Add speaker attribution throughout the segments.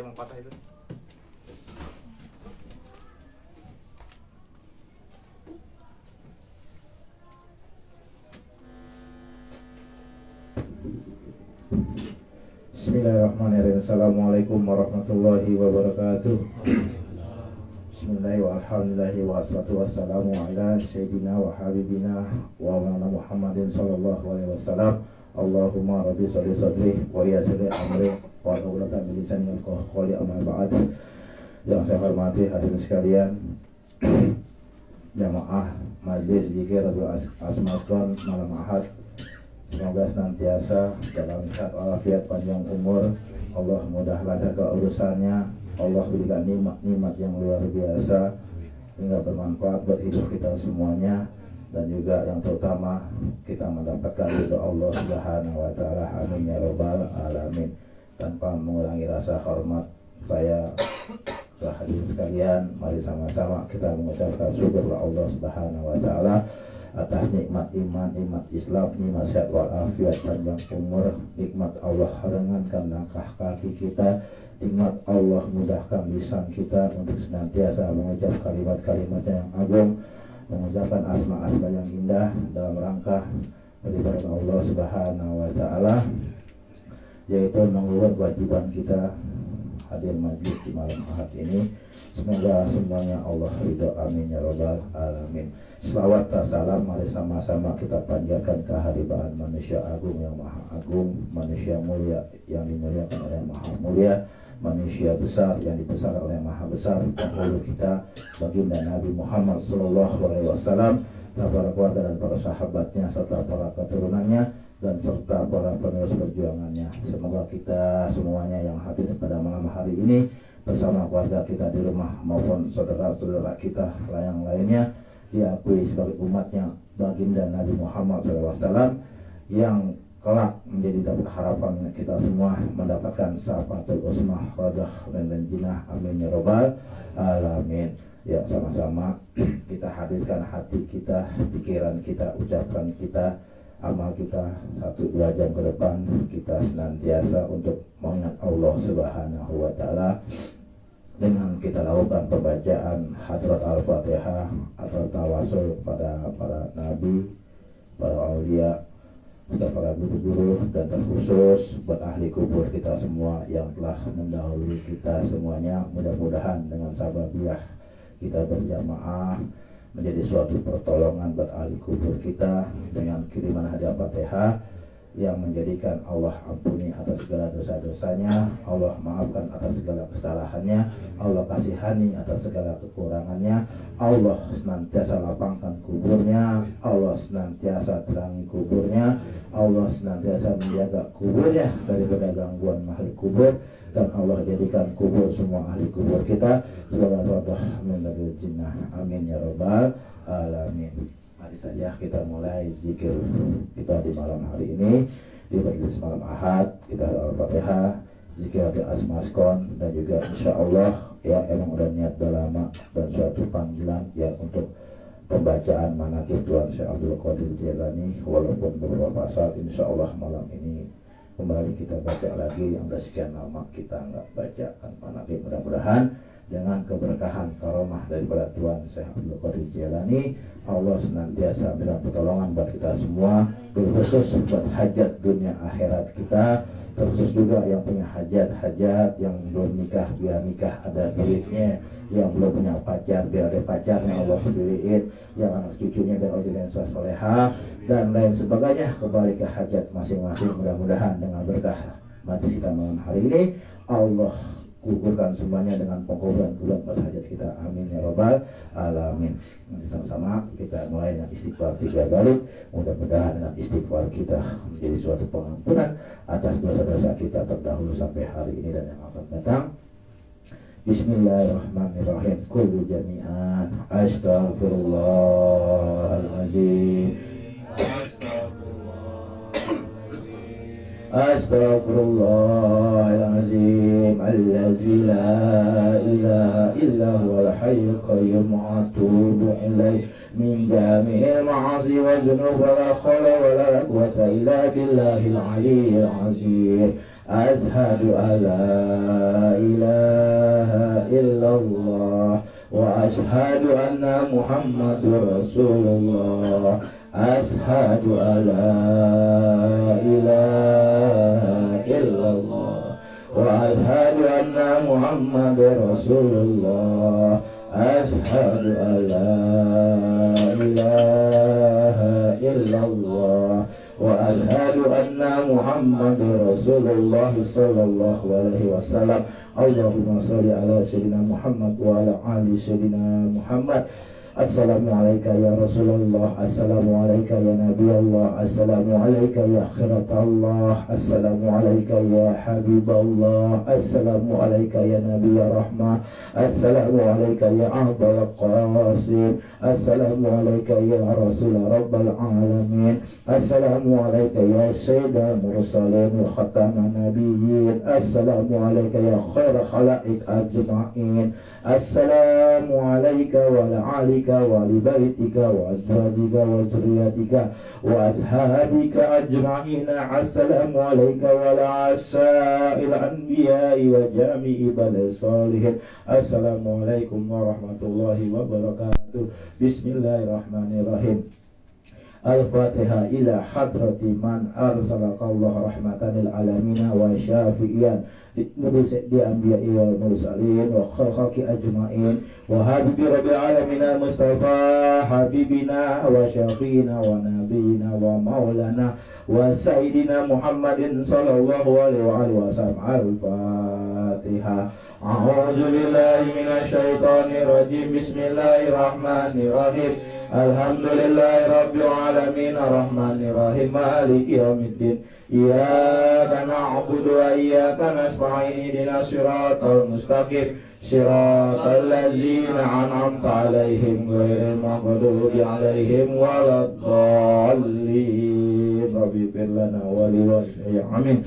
Speaker 1: yang patah itu.
Speaker 2: Bismillahirrahmanirrahim. Assalamualaikum warahmatullahi wabarakatuh. Bismillahirrahmanirrahim. Alhamdulillahi wassalatu wassalamu ala sayyidina wa habibina wa maulana Muhammadin sallallahu alaihi wasallam. Allahumma rabbi sholli sadri wa yassir amri wa hlul 'uqdatam min lisani yafqahu qawli, amma ba'd. Yang saya hormati hadirin sekalian, jamaah Majelis Zikir Rabiul Asmaskon malam Ahad, semoga senantiasa dalam sehat walafiat, panjang umur. Allah mudah lancar urusannya. Allah berikan nikmat yang luar biasa hingga bermanfaat buat hidup kita semuanya, dan juga yang terutama kita mendapatkan ridho Allah Subhanahu wa taala. Amin ya rabbal alamin. Tanpa mengurangi rasa hormat saya ke hadirin sekalian, mari sama-sama kita mengucapkan syukur kepada Allah Subhanahu wa taala atas nikmat iman, nikmat Islam, nikmat sehat walafiat, panjang umur, nikmat Allah ringankan langkah kaki kita, nikmat Allah mudahkan lisan kita untuk senantiasa mengucap kalimat-kalimat yang agung, mengucapkan asma-asma yang indah dalam rangka beribadah Allah Subhanahu wa taala, yaitu mengulang kewajiban kita hadir majlis di malam Ahad ini. Semoga semuanya Allah ridho, amin ya rabbal alamin. Selawat dan salam mari sama-sama kita panjatkan kehadiran manusia agung yang maha agung, manusia mulia yang dimuliakan oleh yang maha mulia, manusia besar yang dibesarkan oleh yang maha besar, dahulu kita baginda Nabi Muhammad sallallahu alaihi wasallam, para keluarga dan para sahabatnya serta para keturunannya dan serta para penerus perjuangannya. Semoga kita semuanya yang hadir pada malam hari ini bersama keluarga kita di rumah maupun saudara-saudara kita yang lainnya diakui sebagai umatnya baginda Nabi Muhammad SAW, yang kelak menjadi dapat harapan kita semua mendapatkan syafaatul uzma rodah dan jinnah, amin ya rabbal alamin. Ya, sama-sama kita hadirkan hati kita, pikiran kita, ucapan kita, amal kita 1-2 jam ke depan kita senantiasa untuk mengingat Allah Subhanahu wa taala dengan kita lakukan pembacaan hadrat al-fatihah atau tawasul pada para nabi, para aulia, serta para guru-guru, dan terkhusus buat ahli kubur kita semua yang telah mendahului kita semuanya. Mudah-mudahan dengan sababiah kita berjamaah menjadi suatu pertolongan buat ahli kubur kita dengan kiriman hadiah Fatihah yang menjadikan Allah ampuni atas segala dosa-dosanya, Allah maafkan atas segala kesalahannya, Allah kasihani atas segala kekurangannya, Allah senantiasa lapangkan kuburnya, Allah senantiasa terangi kuburnya, Allah senantiasa menjaga kuburnya daripada gangguan makhluk kubur, dan Allah jadikan kubur semua ahli kubur kita sebagai rodah min jinnah, amin ya rabbal alamin. Mari saja kita mulai zikir kita di malam hari ini di majelis malam Ahad. Kita al-Fatihah, zikir di Asmaskon, dan juga insya Allah ya emang udah niat udah lama dan suatu panggilan ya untuk pembacaan manaqib Tuan Syekh Abdul Qadir Jailani, walaupun beberapa pasal insya Allah malam ini kembali kita baca lagi yang udah sekian lama kita nggak bacakan manaqib. Mudah-mudahan dengan keberkahan karomah daripada Tuan Syekh Abdul Qadir Jailani, Allah senantiasa berikan pertolongan buat kita semua, terkhusus buat hajat dunia akhirat kita, terkhusus juga yang punya hajat-hajat, yang belum nikah biar nikah ada miliknya, yang belum punya pacar biar ada pacarnya Allah beliin, yang anak cucunya biar Allah jadikan soleha, dan lain sebagainya. Kembali ke hajat masing-masing. Mudah-mudahan dengan berkah majlis kita malam hari ini Allah kuburkan semuanya dengan pengkuburan buat hajat kita, amin ya rabbal alamin. Nanti sama-sama kita mulai dengan istighfar 3 kali. Mudah-mudahan dengan istighfar kita menjadi suatu pengampunan atas dosa-dosa kita terdahulu sampai hari ini dan yang akan datang. Bismillahirrahmanirrahim. Qul jami'an astaghfirullahaladzim, Astaghfirullahaladzim allazi la ilaha illa huwal hayyul qayyum wa atubu ilaih min jami'il ma'asi wa dzunub wa la hawla wa la quwwata illa billahil aliyyil azim. Ashhadu an la ilaha illallah wa ashhadu anna Muhammadur Rasulullah. Ashhadu an la ilaha illallah wa ashhadu anna Muhammadur Rasulullah. Ashhadu an la ilaha illallah wa ashhadu anna Muhammadur Rasulullah sallallahu alaihi wasallam. Allahumma sholli ala sayyidina Muhammad wa ala ali sayyidina Muhammad. Assalamualaikum ya Rasulullah, Assalamualaikum ya Nabi Allah, Assalamualaikum ya Akhirat Allah, Assalamualaikum ya Habib Allah, Assalamualaikum ya Nabi ya Rahmah, Assalamualaikum ya Abdul Qasim, Assalamualaikum ya Rasul Rabbal Alamin, Assalamualaikum ya Sayyidul Mursalin wa Khataman Nabiyyin, Assalamualaikum ya Khair Khalaiq Ajma'in, Assalamualaikum wa ala ولبيتك وأزواجك وذريتك وأصحابك أجمعين. السلام عليك وعلى سائر الأنبياء وجميع بني الصالحين. السلام عليكم ورحمة الله وبركاته. بسم الله الرحمن الرحيم. Al-Fatihah ila hadrati man arsalaqallahu rahmatan lil alamin wa syafi'ian di anbiya'i wal mursalin wa khalqi ajma'in wa habibi rabbil alamin Mustafa habibina wa syafi'ina wa nabiyina wa maulana wa sayyidina Muhammadin sallallahu alaihi wa sallam. Al-Fatihah. A'udzu billahi minasy syaithanir rajim. Bismillahirrahmanirrahim. Alhamdulillahi rabbil alamin arrahmanir rahim maliki yaumiddin. Iyyaka na'budu wa iyyaka nasta'in ihdinas siratal mustaqim siratal ladzina an'amta 'alaihim ghairil maghdubi 'alaihim waladdallin. Rabbighfir lana wa liwalidayya. Amin.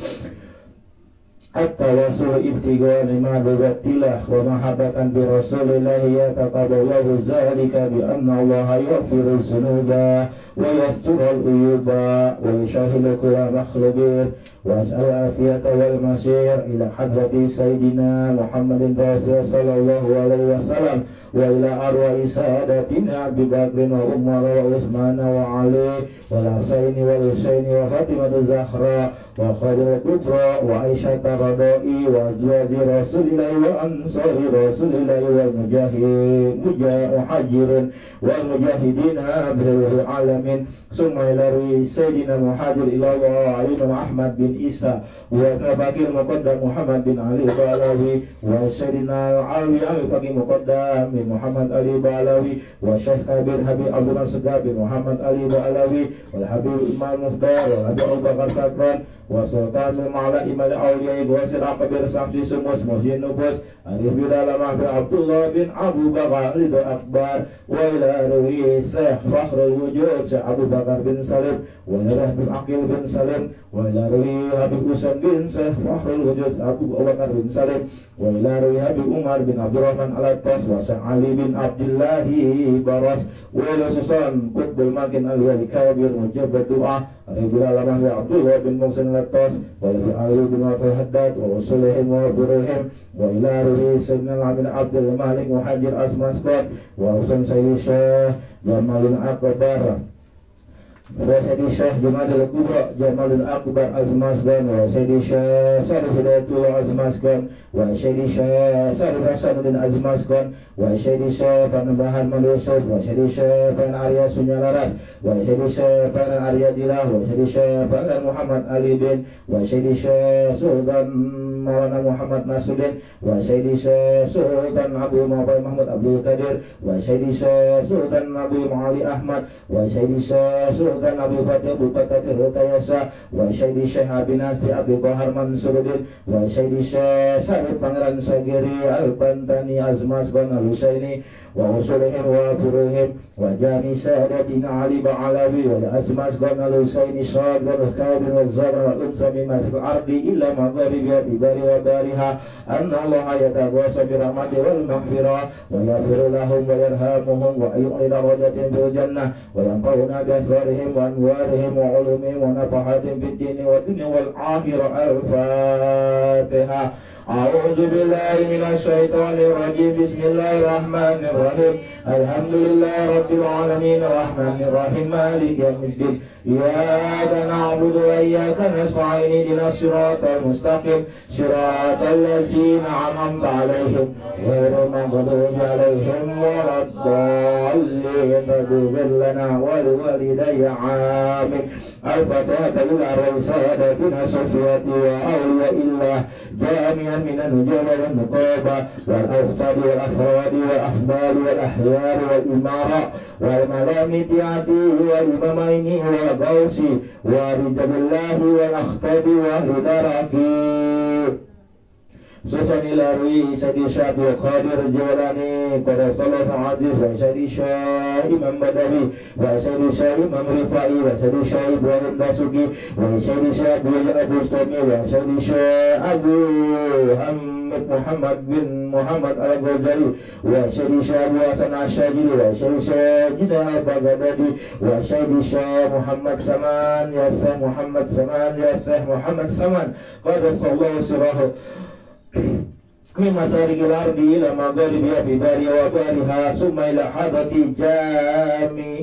Speaker 2: At-tawassul ibtigha limadzatillah wa mahabbatan bi Rasulillah yataqabbalu dzalika bi anna Allah yaghfiru dzunuba wa yasturu al-uyuba wa yashhidu kulla makhluqin wa as'al afiyata wal masir ila hadrati sayyidina Muhammadin Rasul sallallahu alaihi wasallam wa ila arwahi sadatina Abi Bakr wa Umar wa Utsman wa Ali wa Husaini wa Husaini wa Fatimah Zahra wa Khadijah Kubra wa Aisyah radai wa azwaji Rasulillah wa ansari Rasulillah wa muhajirin wal mujahidina bil alamin. Summa ila sayyidina Muhajir ila Ali Ahmad bin Isa wa Bakir Muqaddam Muhammad bin Ali Balawi wa sayyidina Ali al-Faqih Muqaddam bin Muhammad Ali Balawi wa Syekh Kabir Habib Abdul Segab bin Muhammad Ali Balawi wal Habib Imam Muhdar wa Habib Abu Bakar Sakran wa Sultan Ma'ala Imal Awliya wa Sir Akbar Samsi Sumus Muhsin Nubus Arif Bidalamah bin Abdullah bin Abu Bakar Ridho Akbar wa ila ruhi Syekh Fakhrul Wujud Syekh Abu Bakar bin Salim wa ila bin Aqil bin Salim wa ila ruhi Habib Husain bin Syekh Fakhrul Wujud Abu Bakar bin Salim wa ila ruhi Habib Umar bin Abdurrahman Al-Attas wa Syekh Ali bin Abdillahi Baras wa ila Susan Qutbul Makin Al-Wali Kabir Mujabad Doa Arif Bidalamah bin Abdullah bin Muhsin Al-Attas wa ila Ali bin Wafil Haddad wa Usulihim wa Burihim wa ila ruhi Sayyidina Abin Abdul Malik Muhajir Asmaskot wa Husain Sayyid Syekh Jamalul Akbar wa Sayyidi Syekh Jamalul Kubra Jamalul Akbar Azmasgan wa Sayyidi Syekh Sarif Hidayatul Azmasgan wa Sayyidi Syekh Sarif Hasanuddin Azmasgan wa Sayyidi Syekh Panembahan Malusuf wa Sayyidi Syekh Pan Arya Sunyalaras wa Sayyidi Syekh Pan Arya Dilah wa Sayyidi Syekh Pan Muhammad Ali bin wa Sayyidi Syekh Sultan Maulana Muhammad Nasruddin wa Sayyidi Syekh Sultan Abu Mahmud Abdul Qadir wa Sayyidi Syekh Sultan Abu Ma'ali Ahmad wa Sayyidi Syekh Sultan Abu Fatih Bupati Tirtayasa wa Sayyidi Syekh Abi Nasri Abu Qahar Mansuruddin wa Sayyidi Syekh Syarif Pangeran Sagiri Al-Bantani Azmasgan Al-Husaini wa usulihim wa furuhim wa jami sadatina Ali Ba'alawi wa Azmasgan Al-Husaini Syad wa Khabir wa Zara wa Unsa min Masjid Ardi illa Magharibi wa Bibari wa Bariha أن الله يتغوص برحمة والمغفرة ويغفر لهم ويرحمهم ويعلن درجة في الجنة وينفعنا بأسرارهم وأنوارهم وعلومهم ونفحاتهم في الدين والدنيا والآخرة. الفاتحة. أعوذ بالله من الشيطان الرجيم. بسم الله الرحمن الرحيم. الحمد لله رب العالمين الرحمن الرحيم مالك يوم الدين إياك نعبد وإياك نستعين اهدنا الصراط المستقيم صراط الذين أنعمت عليهم غير المغضوب عليهم ولا الضالين. فاغفر لنا ولوالدي آمين. الفاتحة إلى رسالتنا صفية وأولياء الله جامعا من النجوم والنقابة والأوصاد والأفراد والأحباب والأحيار والإمارة والملامة عتيه والإمامين والغوث ورجال الله والأخطاب والدركي Susani Larwi Sadi Syabul Qadir Jawalani Qadar Salah Aziz Wa Sadi Syah Imam Badawi Wa Sadi Syah Imam Rifai Wa Sadi Syah Ibrahim Basuki Wa Sadi Syah Abu Stami Wa Sadi Syah Abu Hamid Muhammad bin Muhammad Al-Ghazali Wa Sadi Syah Abu Hasan Asyajiri Wa Sadi Syah Jina Al-Baghdadi Wa Sadi Syah Muhammad Saman Ya Syah Muhammad Saman Ya Syah Muhammad Saman Qadar Sallahu Sirahu من مسارق الأرض إلى مغاربها في بارها وبارها ثم إلى حضرة جامع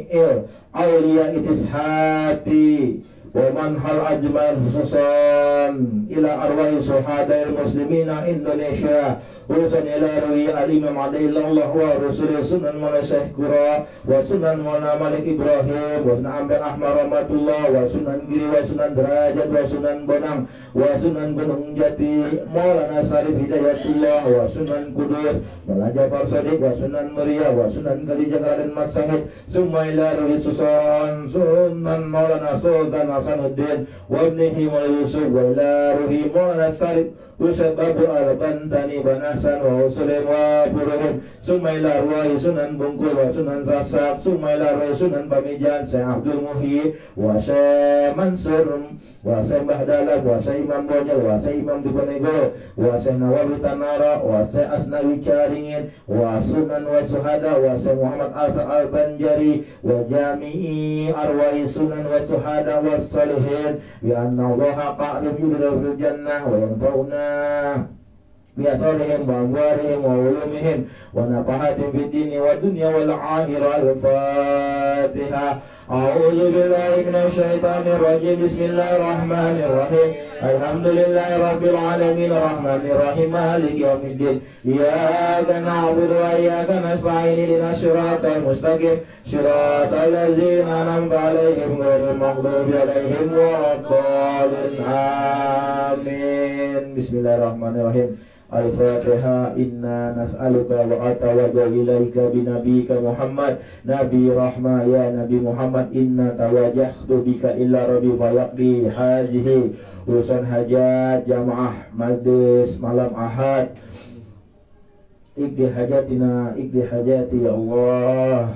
Speaker 2: أولياء إسحاقي ومنحل أجمل خصوصا إلى أرواح شهداء المسلمين إندونيسيا urusan ilahi al-imam adillallah wa rasulih sunan mala syekh kura wa sunan mala malik ibrahim wa sunan ambil ahmar rahmatullah wa sunan giri wa sunan derajat wa sunan bonang wa sunan gunung jati maulana sarif hidayatullah wa sunan kudus mala jafar sadiq wa sunan muria wa sunan khalijah dan masahid summa ilahi sunan maulana sultan hasanuddin wa ibnihi wa yusuf wa ilahi maulana sarif Usad Babu Al-Bantani Banasan wa Usulim wa Buruhum Sumailah Ruai Sunan Bungkul wa Sunan Sasak Sumailah Ruai Sunan Pamijan Syekh Abdul Muhyi wa Syekh Mansur wa Syekh Bahdalab wa Syekh Imam Bonyol wa Syekh Imam Diponegoro wa Syekh Nawawi Tanara wa Syekh Asnawi Caringin wa Sunan wa Suhada wa Syekh Muhammad Asa Al-Banjari wa Jami'i Arwai Sunan wa Suhada wa Salihin bi anna Allah qa'rim yudhil fil jannah wa yanfa'una بأثارهم وأموالهم وعلومهم ونفحاتهم في الدين والدنيا والآخرة. الفاتحة. أعوذ بالله من الشيطان الرجيم. بسم الله الرحمن الرحيم. الحمد لله رب العالمين الرحمن الرحيم مالك يوم الدين إياك نعبد وإياك نستعين اهدنا الصراط المستقيم صراط الذين أنعمت عليهم غير المغضوب عليهم ولا الضالين. آمين. بسم الله الرحمن الرحيم. Al-Fatihah. Inna nas'aluka wa atawajjahu ilaika binabika Muhammad Nabi Rahmah. Ya Nabi Muhammad, inna tawajjahtu bika illa rabbi fayaqdi hajihi urusan hajat jamaah majlis malam ahad. Iqdi hajatina, iqdi hajati ya Allah.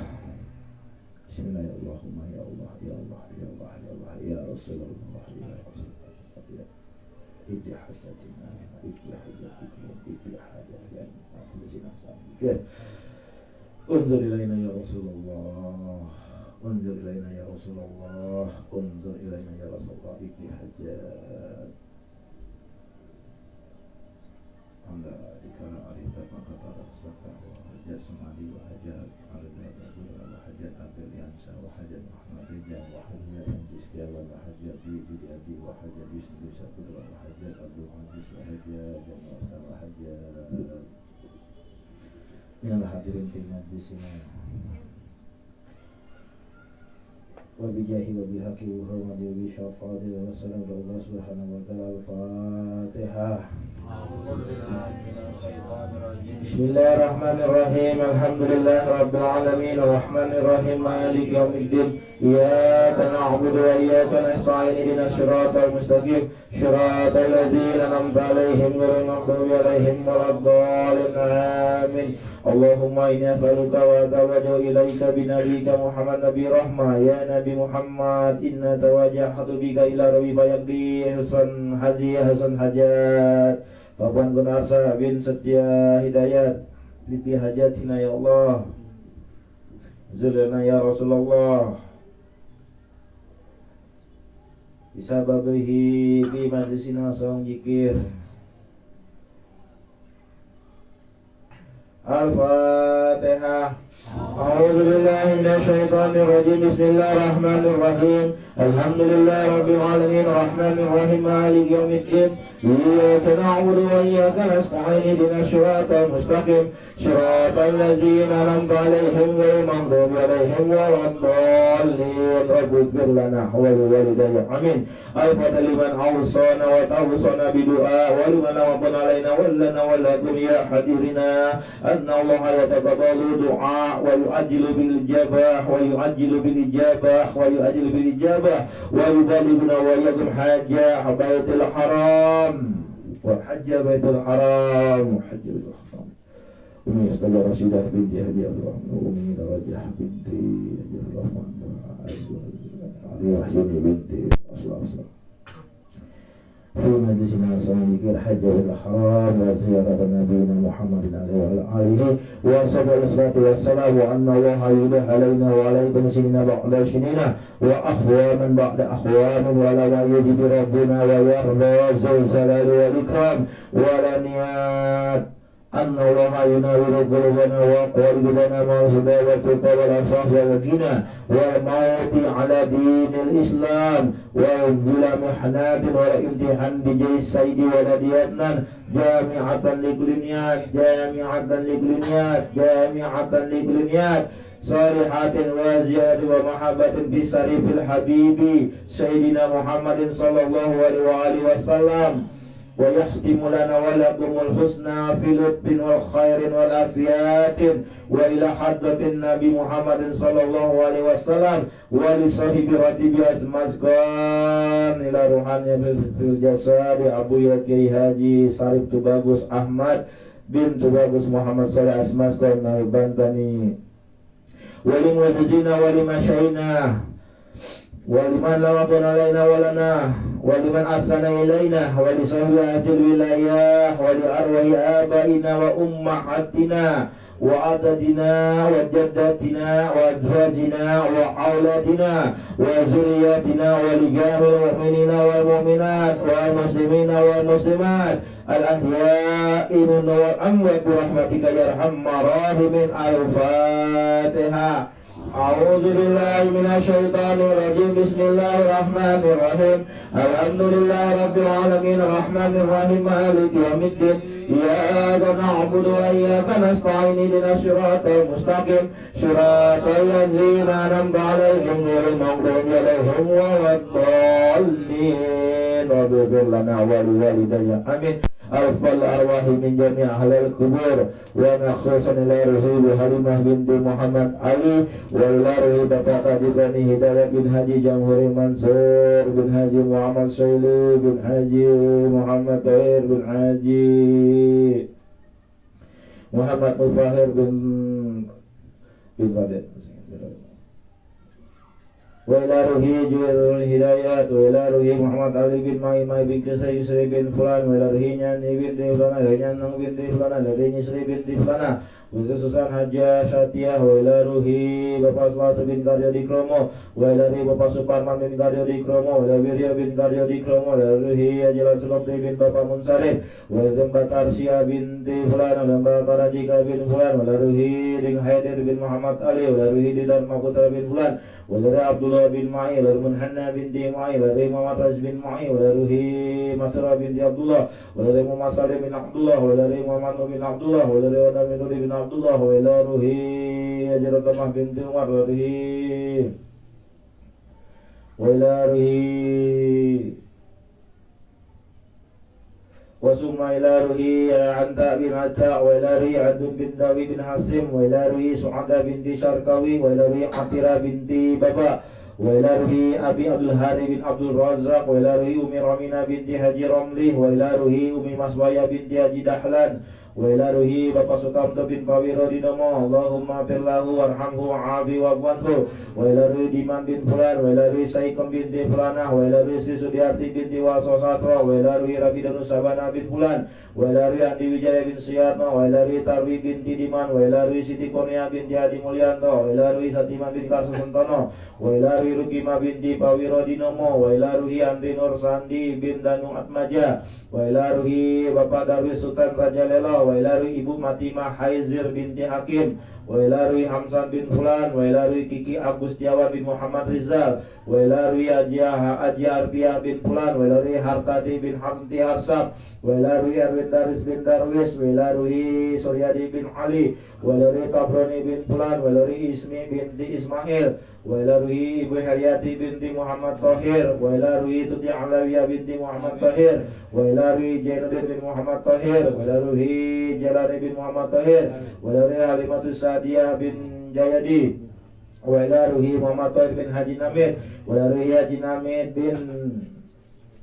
Speaker 2: Bismillahirrahmanirrahim. Ya Allah, ya Allah, ya Allah, ya Allah, ya Rasulullah, ya Rasulullah. Iqdi hajatina, iqdi hajatina. Unzur ilaina ya Rasulullah, unzur ilaina ya Rasulullah, unzur ilaina ya Rasulullah. Ikli hajat anda dikala arifat maka pada saka wa hajat semadi wa hajat arifat wa hajat abdul yansa wa hajat Muhammadiyah wa hajat Jizkya wa hajat di abi wa hajat bismi satu wa hajat Abdul Aziz wa hajat dan wa hajat minal hadirin fi majlisina wa bijahi wa bihaqi wa hurmati wa bishafati wa salam Allah subhanahu wa ta'ala. Al-Fatihah. Bismillahirrahmanirrahim. Alhamdulillah Rabbil Alamin Ar-Rahmanirrahim Maliki Yawmiddin Iyyaka na'budu wa iyyaka nasta'in ihdinas siratal mustaqim siratal ladzina an'amta 'alaihim ghairil maghdubi 'alaihim waladdallin. Amin. Allahumma inni as'aluka wa atawajjahu ilaika binabiyika Muhammad Nabi Rahmah. Ya Nabi Muhammad, inna tawajjahtu bika ila rabbi fayaqdi hasan hajat Papan Gunarsa bin Setia Hidayat, Liti hajatina ya Allah, Zulana ya Rasulullah, bisababihi fi majlisina sawang jikir. Al-Fatihah. A'udzu billahi minasyaitonir rajim. Bismillahirrahmanirrahim. Alhamdulillahi rabbil alamin arrahmanir rahim maliki yaumiddin. Iyyaka na'budu wa iyyaka nasta'in ihdinas siratal mustaqim siratal ladzina an'amta 'alaihim ghairil maghdubi 'alaihim waladdallin. Rabbana lana wa liwalidayya amin. Al-Fatihah liman awsana wa tawsana bidu'a wa liman awqana alaina wa lana wa lakum ya hadirina anna Allah yataqabbalu du'a wa yu'ajjilu bil ijabah wa yu'ajjilu bil ijabah wa yu'ajjilu bil ijabah wa yubalighuna wa yakum hajjah baitul haram wa hajja baitul haram wa hajja baitul haram. Umi Astaghfir Rasyidah binti Hadi Abdurrahman Umi Darajah binti Abdurrahman Ali Wahyuni binti Asla في مجلسنا سنذكر حج الحرام وزيارة نبينا محمد عليه وعلى آله وصحبه الصلاة والسلام وأن الله يلح علينا وعليكم سنين بعد سنين وأخواما بعد أخوام ولا يجب ربنا ويرضى ذو الجلال والإكرام ولن أن الله يناول قلوبنا وقلوبنا مع الهدى والتقى والعفاف والغنى والموت على دين الإسلام وبلا محنات ولا امتحان بجاه السيد ولديتنا جامعة لكلنيات جامعة لكلنيات جامعة لكلنيات صالحات وزيادة ومحبة بسريف الحبيب سيدنا محمد صلى الله عليه وآله وسلم ويختم لنا ولكم الحسنى في لطف والخير والعافيات وإلى حضرة النبي محمد صلى الله عليه وسلم ولصاحب رتب أزمازkan إلى روحانية الجسد أبو يكي Haji Sarif Tubagus Ahmad bin Tubagus Muhammad Saleh Asmazkan Bantani wali muhajina wali masyaina waliman lawakun alaina walana waliman asana ilaina wali sahibi ajil wilayah wali arwahi abaina wa ummahatina wa adadina wa jaddatina wa azwajina wa auladina wa zuriyatina wa ligamil mu'minina wal mu'minat wal muslimina wal muslimat al-ahya'i minna wal amwat birahmatika ya arhamar rahimin. Al-Fatihah. A'udzu billahi minasy syaithanir rajim. Bismillahirrahmanirrahim. Alhamdulillahi rabbil alamin arrahmanir rahim maliki yaumiddin. Iyyaka na'budu wa iyyaka nasta'in ihdinas siratal mustaqim siratal ladzina an'amta 'alaihim ghairil maghdubi 'alaihim waladdallin. Rabbana lana wa liwalidayya amin. Al-fal arwahi min jami' ahlil kubur wa maksusan ila ruhi Halimah binti Muhammad Ali wa ila ruhi Bapak Kadibani Hidayat bin Haji Jamhuri Mansur bin Haji Muhammad Syailu bin Haji Muhammad Tahir bin Haji Muhammad Mufahir bin Raden wa ila ruhi Juwairul Hidayat wa ila ruhi Muhammad Ali bin Mai bin Kisai Yusri bin Fulan wa ila ruhi Nyani binti Fulana wa Nyanang binti Fulana wa ila Yusri binti Fulana wa Susan Haja Syatiyah wa ila ruhi Bapak Selasa bin Karyo Dikromo wa ila ruhi Bapak Suparman bin Karyo Dikromo wa ila Wirya bin Karyo Dikromo wa ila ruhi Ajilan Sulokti bin Bapak Munsalim wa ila Mbak Tarsia binti Fulana wa Mbak Tarajika bin Fulan wa ila ruhi Ding Haidir bin Muhammad Ali wa ila ruhi Didar Makutra bin Fulan wa ila Abdullah bin Ma'i wa Munhanna binti Ma'i wa Muhammad Raz bin Ma'i wa ruhi Masra binti Abdullah wa Muhammad Salim bin Abdullah wa Muhammad bin Abdullah wa Nuri bin Abdullah wa ruhi Ajratamah binti Umar wa ruhi wa summa ila ruhi Anta bin Atta wa ila ruhi Adun bin Dawi bin Hasim wa ila ruhi Su'ada binti Syarkawi wa ila ruhi Atira binti Baba wa ila ruhi Abi Abdul Hari bin Abdul Razak wa ila ruhi Umi Ramina binti Haji Ramli wa ila ruhi Umi Maswaya binti Haji Dahlan wa ila ruhi Bapak Sukamto bin Pawirodinomo, Allahumma firlahu warhamhu wa'afi wa'afwanhu, wa ila ruhi Diman bin Fulan, wa ila ruhi Saikom binti Fulanah, wa ila ruhi Sri Sudiarti binti Wasosatro, wa ila ruhi Rabidanu Sabana bin Fulan, wa ila ruhi Andi Wijaya bin Suyatno, wa ila ruhi Tarwi binti Diman, wa ila ruhi Siti Kurnia binti Adi Mulyanto, wa ila ruhi Satiman bin Karsusuntono, wa ila ruhi Rukima binti Pawirodinomo, wa ila ruhi Andri Nur Sandi bin Danu Atmaja, wa ila ruhi Bapak Darwis Sultan Raja Lela, wa ila ruhi Ibu Matimah Haizir binti Hakim, wa ila ruhi Hamsan bin Fulan, wa ila ruhi Kiki Agustiawan bin Muhammad Rizal, wa ila ruhi Ajia Arpiah bin Fulan, wa ila ruhi Hartati bin Hamti Harsam, wa ila ruhi Erwin Daris bin Darwis, wa ila ruhi Suryadi bin Ali, wa ila ruhi Tabroni bin Fulan, wa ila ruhi Ismi binti Ismail, wa ila ruhi Ibu Haryati binti Muhammad Tahir, wa ila ruhi Tuti Alawiyah binti Muhammad Tahir, wa ila ruhi Jainuddin bin Muhammad Tahir, wa ila ruhi Jalani bin Muhammad Tahir, wa ila ruhi Halimatus Sadiah bin Jayadi, wa ila ruhi Muhammad Tahir bin Haji Namid, wa ila ruhi Haji Namid bin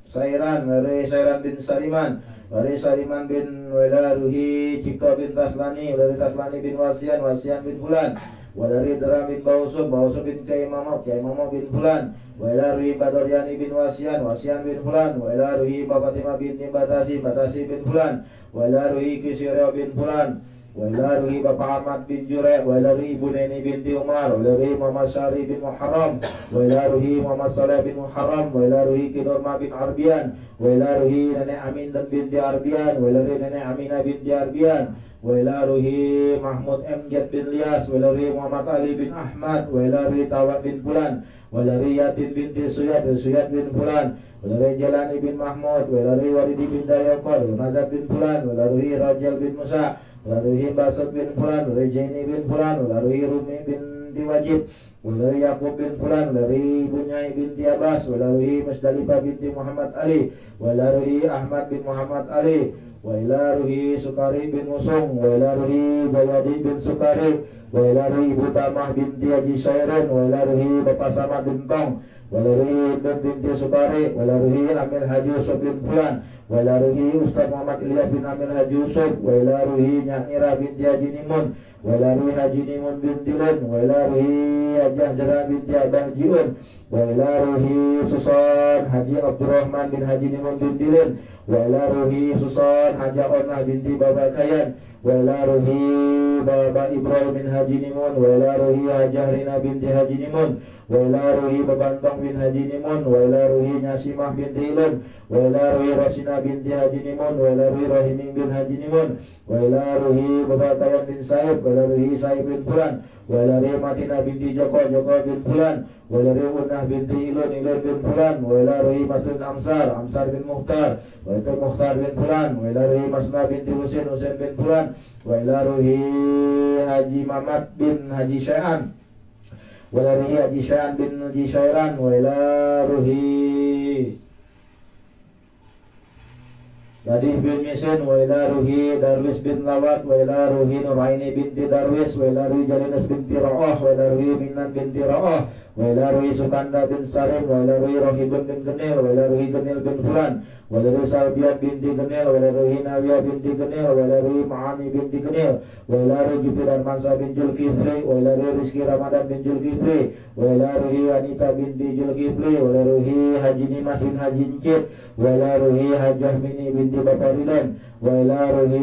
Speaker 2: Sairan, wa ila ruhi Sairan bin Sariman, wa ila ruhi Sariman bin, wa ila ruhi Cipto bin Taslani, wa ila ruhi Taslani bin Wasian bin Fulan, wa ila ruhi Dara bin Bausub bin Kiai Mamok bin Fulan, wa ila ruhi Badoryani bin Wasian bin Fulan, wa ila ruhi Fatimah binti Batasi bin Fulan, wa ila ruhi Kisiryo bin Fulan, wa ila ruhi Bapak Ahmad bin Jure, wa ila ruhi Ibu Neni binti Umar, wa ila ruhi Muhammad Syari bin Muharram, wa ila ruhi Muhammad Saleh bin Muharram, wa ila ruhi Kinurma bin Arbian, wa ila ruhi Nenek Aminah binti Arbian, wa ila ruhi Nenek Aminah binti Arbian, wa ila ruhi Mahmud Mjad bin Lias, wa ila ruhi Muhammad Ali bin Ahmad, wa ila ruhi Tawan bin Fulan, wa ila ruhi Yatin binti Suyad bin Fulan, wa ila ruhi Jalani bin Mahmud, wa ila ruhi Walidi bin Dayakor, wa Nazab bin Fulan, wa ila ruhi Rajal bin Musa, wa ila ruhi Basad bin Fulan, wa ila ruhi Jaini bin Fulan, wa ila ruhi Rumi bin Wajib, wa ila ruhi Yaqub bin Fulan, wa ila ruhi Bunyai binti Abbas, wa ila ruhi Musdalifah binti Muhammad Ali, wa ila ruhi Ahmad bin Muhammad Ali, wa ila ruhi Sukari bin Musung, wa ila ruhi Jayadi bin Sukari, wa ila ruhi Ibu Tamah binti Haji Syairin, wa ila ruhi Bapak Samad bin Tong, wa ila ruhi Ibn binti Sukari, wa ila ruhi Amil Haji Yusuf bin Fulan, wa ila ruhi Ustaz Muhammad Ilyas bin Amil Haji Yusuf, wa ila ruhi Nyakira binti Haji Nimun, wa ila ruhi Haji Nimun bin Dilun, wa ila ruhi Hajah Jara binti Abah Jiun, wa ila ruhi Susan Haji Abdurrahman bin Haji Nimun bin Dilun, wa ila ruhi Susan Haji Onah binti Baba Kayan, wa ila ruhi Baba Ibrahim bin Haji Nimun, wa ila ruhi Hajah Rina binti Haji Nimun, wa ila ruhi Babantong bin Haji Nimun, wa ila ruhi Nyasimah binti Ilun, wa ila ruhi Rosina binti Haji Nimun, wa ila ruhi Rahiming bin Haji Nimun, wa ila ruhi Baba Kayan bin Saib, wa ila ruhi Saib bin Fulan, wa ila ruhi Matina binti Joko bin Fulan, wa ila ruhi Unah binti Ilun bin Fulan, wa ila ruhi Masud Amsar bin Mukhtar, wa ila Mukhtar bin Fulan, wa ila ruhi Masna binti Husain bin Fulan, wa ila ruhi Haji Mamat bin Haji Syai'an, wa ila ruhi Haji Syai'an bin Haji Syairan, wa ila ruhi Gadih bin Misin, wa ila ruhi Darwis bin Lawat, wa ila ruhi Nuraini binti Darwis, wa ila ruhi Jalinus binti Ra'ah, wa ila ruhi Minan binti Ra'ah, wa ila ruhi Sukanda bin Sarim, wa ila ruhi Rohibun bin Genil, wa ila ruhi Genil bin Fulan, wa ila ruhi Salbian binti Genil, wa ila ruhi Nawiyah binti Genil, wa ila ruhi Ma'ani binti Genil, wa ila ruhi Jupir Mansa bin Julkifli, wa ila ruhi Rizki Ramadan bin Julkifli, wa ila ruhi Anita binti Julkifli, wa ila ruhi Haji Nimas bin Haji Ncit, wa ila ruhi Hajah Mini binti Bapak Ridan, wa ila ruhi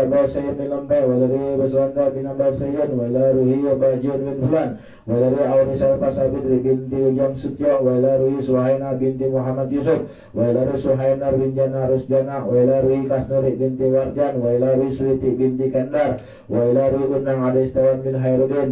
Speaker 2: Abah Sayyid bin Lampai, wa ila ruhi Baswanda bin Abah Sayyid, wa ila ruhi Abah Jun bin Fulan, wa ila ruhi Awnisal Pasabidri binti Ujang Sutyo, wa ila ruhi Suhaina binti Muhammad Yusuf, wa ila ruhi Suhainar bin Jana Rusjana, wa ila ruhi Kasnuri binti Warjan, wa ila ruhi Suwiti binti Kandar, wa ila ruhi Unang Adistawan bin Hairudin,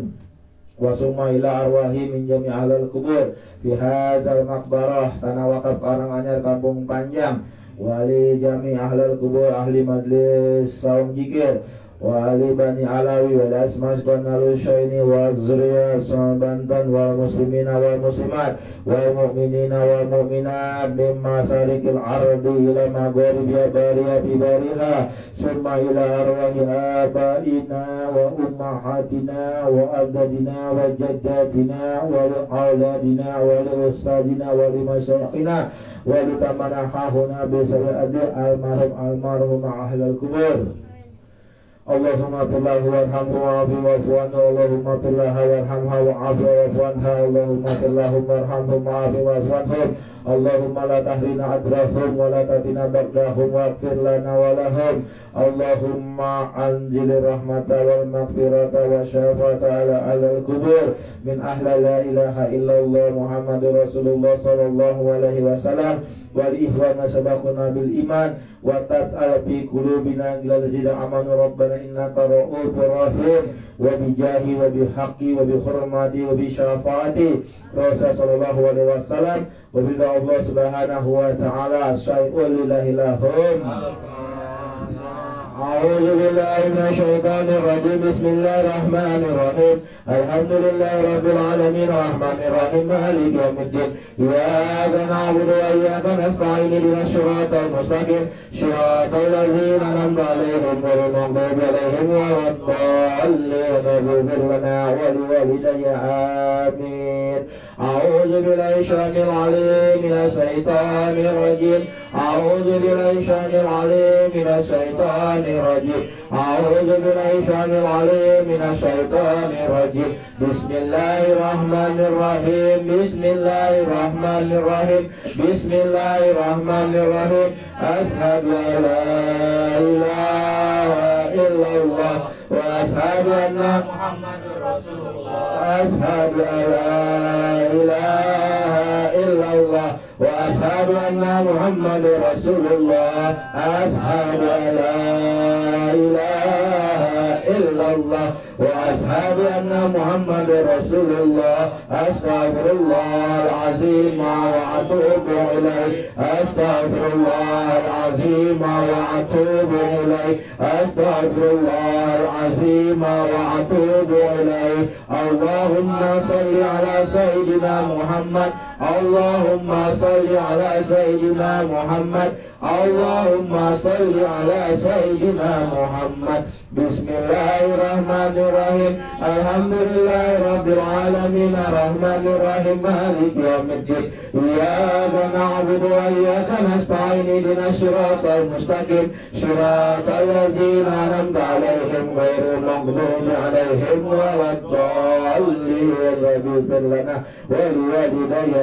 Speaker 2: wa summa ila arwahi min jami ahlal kubur fi hadzal maqbarah, tanah wakaf Karanganyar Kampung Panjang, wali jami ahlal kubur ahli majlis saum jikir, wa ali bani alawi wal asmas qanalu syaini wa zuriyah sahabantan wal muslimina wal muslimat wal mu'minina wal mu'minat min masarikil ardi ila magharibi bariya fi bariha, summa ila arwahi abaina wa ummahatina wa ajdadina wa jaddatina wa li auladina wa li ustadina wa li masyayikhina wa li tamanahahuna bi sari'ati almarhum ahlal kubur. Allahumma billahu warhamhu wa'afi wa'fu anhu. Allahumma billaha warhamha wa'afi wa'fu anha. Allahumma billahu warhamhu wa'afi wa'fu anhum. Allahumma la tahrina adrahum wa la tatina ba'dahum wa'fir lana wa lahum. Allahumma anzil rahmata wal maghfirata wa syafata ala al-kubur min ahla la ilaha illallah Muhammadur Rasulullah sallallahu alaihi wasallam wal ihwana sabaquna bil iman wa tat'al fi qulubina ila ladzina amanu rabbana innaka ra'ufur rahim wa bi jahi wa bi haqqi wa bi hurmati wa bi syafaati Rasul sallallahu alaihi wasallam wa bi Allah subhanahu wa ta'ala syai'un lillahi lahum. أعوذ بالله من الشيطان الرجيم بسم الله الرحمن الرحيم الحمد لله رب العالمين الرحمن الرحيم مالك يوم الدين إياك نعبد وإياك نستعين اهدنا الصراط المستقيم صراط الذين أنعمت عليهم غير المغضوب عليهم ولا الضالين اغفر لنا ولوالدي آمين. أعوذ بالله الشيطان العليم من الشيطان الرجيم أعوذ بالله الشيطان العليم من الشيطان الرجيم أعوذ بالله الشيطان العليم من الشيطان الرجيم بسم الله الرحمن الرحيم بسم الله الرحمن الرحيم بسم الله الرحمن الرحيم أشهد أن لا إله إلا الله وأشهد أن محمدا رسول الله أشهد أن لا إله إلا الله وأشهد أن محمدا رسول الله أشهد أن لا إله إلا الله وأشهد أن محمدا رسول الله أستغفر الله العظيم وأتوب إليه أستغفر الله العظيم وأتوب إليه أستغفر الله العظيم وأتوب إليه. اللهم صل على سيدنا محمد اللهم صل على سيدنا محمد اللهم صل على سيدنا محمد. بسم الله الرحمن الرحيم الحمد لله رب العالمين الرحمن الرحيم مالك يوم الدين إياك نعبد وإياك نستعين اهدنا الصراط المستقيم صراط الذين أنعمت عليهم غير المغضوب عليهم ولا الضالين اغفر لنا ولوالدي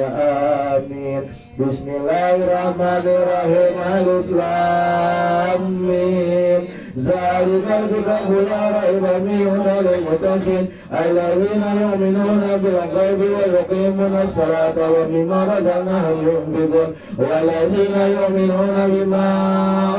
Speaker 2: آمين. بسم الله الرحمن الرحيم ألف لام ميم ذلك الكتاب لا ريب فيه هدى للمتقين الذين يؤمنون بالغيب ويقيمون الصلاة ومما رزقناهم ينفقون والذين يؤمنون بما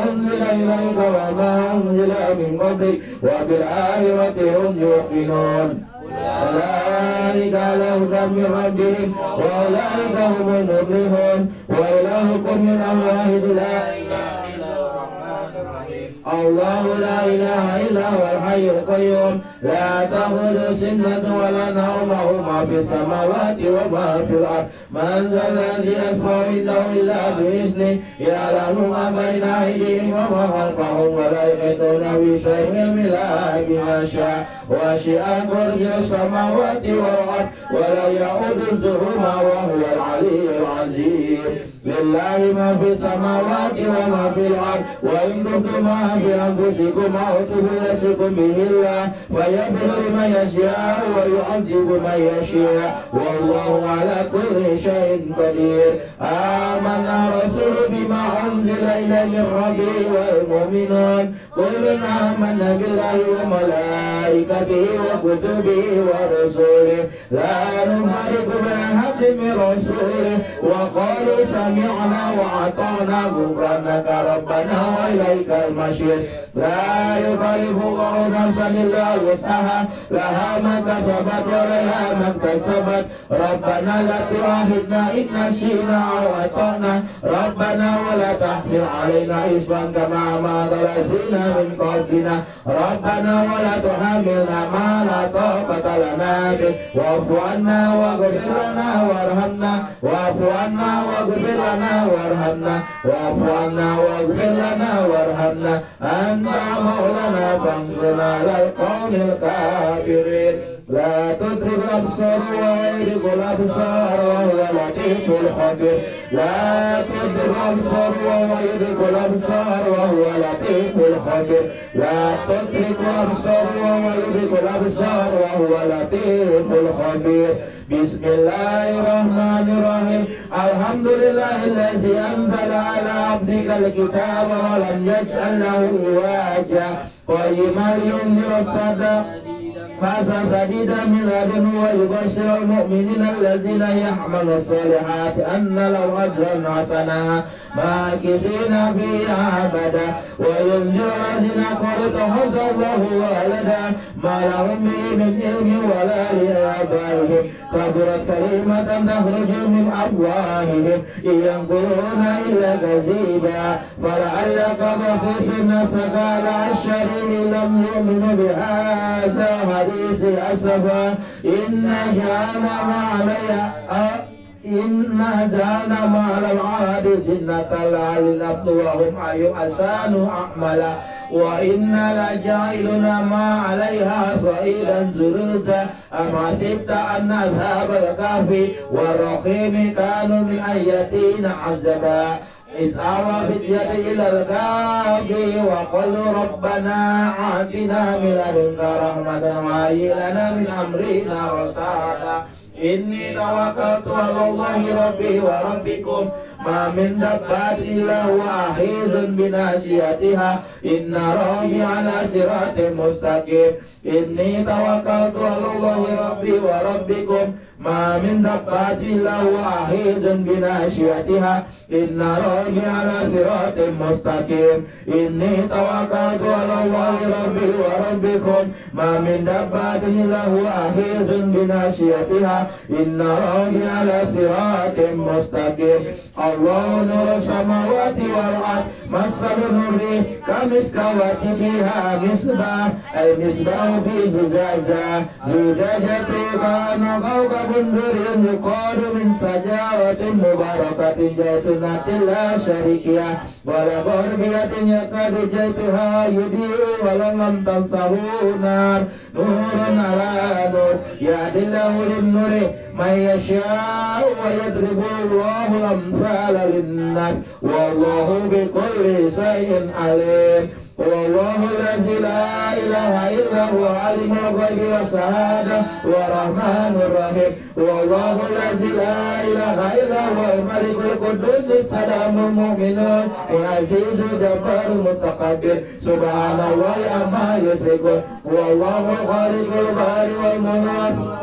Speaker 2: أنزل إليك وما أنزل من قبلك وبالآخرة هم يوقنون أولئك على هدى من ربهم وأولئك هم المفلحون. وإلهكم من واحد لا إله إلا هو الرحمن الرحيم الله لا إله إلا هو الحي القيوم لا تأخذه سنة ولا نوم له ما في السماوات وما في الأرض من ذا الذي يشفع عنده إلا بإذنه يعلم ما بين أيديهم وما خلفهم ولا يحيطون بشيء من الأرض بما شاء وسع كرسي السماوات والأرض ولا يؤوده حفظهما وهو العلي العظيم. لله ما في السماوات وما في الأرض وإن تبدوا ما في أنفسكم أو تخفوه يحصكم به الله ويغفر لمن يشاء ويعذب من يشاء والله على كل شيء قدير. آمن الرسول بما أنزل إليه من ربه والمؤمنون كل آمن بالله وملائكته وكتبه ورسله لا نفرق بين أحد من رسوله وقالوا سمعنا وأطعنا غفرانك ربنا وإليك المصير. لا يكلف الله نفسا إلا وسعها لها ما كسبت وعليها ما اكتسبت ربنا لا تؤاخذنا إن نسينا أو أخطأنا ربنا ولا تحمل علينا إصرا كما حملت على الذين من قبلنا ربنا ولا تحملنا ما لا طاقة لنا به واعف عنا واغفر لنا وارحمنا واعف عنا واغفر لنا وارحمنا واعف عنا واغفر لنا وارحمنا أنت مولانا فانصرنا على القوم الكافرين. لا تدرك الأبصار ويدرك الأبصار وهو اللطيف الخبير لا تدرك الأبصار ويدرك الأبصار وهو اللطيف الخبير لا تدرك الأبصار ويدرك الأبصار وهو اللطيف الخبير بسم الله الرحمن الرحيم الحمد لله الذي أنزل على عبدك الكتاب ولم يجعل له عوجا قيما لينذر الصدق بأسا شديدا من لدنه ويبشر المؤمنين الذين يعملون الصالحات أن لهم أجرا حسنا ماكثين فيها أبدا وينذر الذين قالوا اتخذ الله ولدا ما لهم به من علم ولا لآبائهم كبرت كلمة تخرج من أفواههم إن يقولون إلا كذبا فلعلك باخع نفسك على الشر لم يؤمنوا بهذا الحديث أسفا إنا جعلنا مع العاد جنة لنبلوهم أيهم أحسن أعمالا وإنا لجاعلنا ما عليها صعيدا جرزا أم حسبت أن أصحاب الكهف والرقيم كانوا من آياتنا عجبا إذ آوى باليد إلى الكهف وقالوا ربنا آتنا من لدنك رحمة وهيئ لنا من أمرنا رشدا إني توكلت على الله ربي وربكم ما من دابة إلا هو آخذ بناصيتها إن ربي على صراط مستقيم إني توكلت على الله ربي وربكم ما من دابة إلا هو آخذ بناصيتها إن ربي على صراط مستقيم إني توكلت على الله ربي وربكم ما من دابة إلا هو آخذ بناصيتها إن ربي على صراط مستقيم الله نور السماوات والأرض مثل نوره كمسكوة فيها مصباح المصباح في زجاجة كان كوكب دري يقال من شجرة مباركة زيتونة لا شريكها ولا غربية يكاد زيتها يضيء ولو لم تمسه نار نور على نور يهدي الله للنور من يشاء ويضرب الله الأمثال للناس والله بكل شيء عليم والله الذي لا إله إلا هو عالم الغيب والشهادة والرحمن الرحيم والله الذي لا إله إلا هو الملك القدوس السلام المؤمن العزيز الجبار المتكبر سبحان الله عما يشركون والله الخالق البارئ والمنعم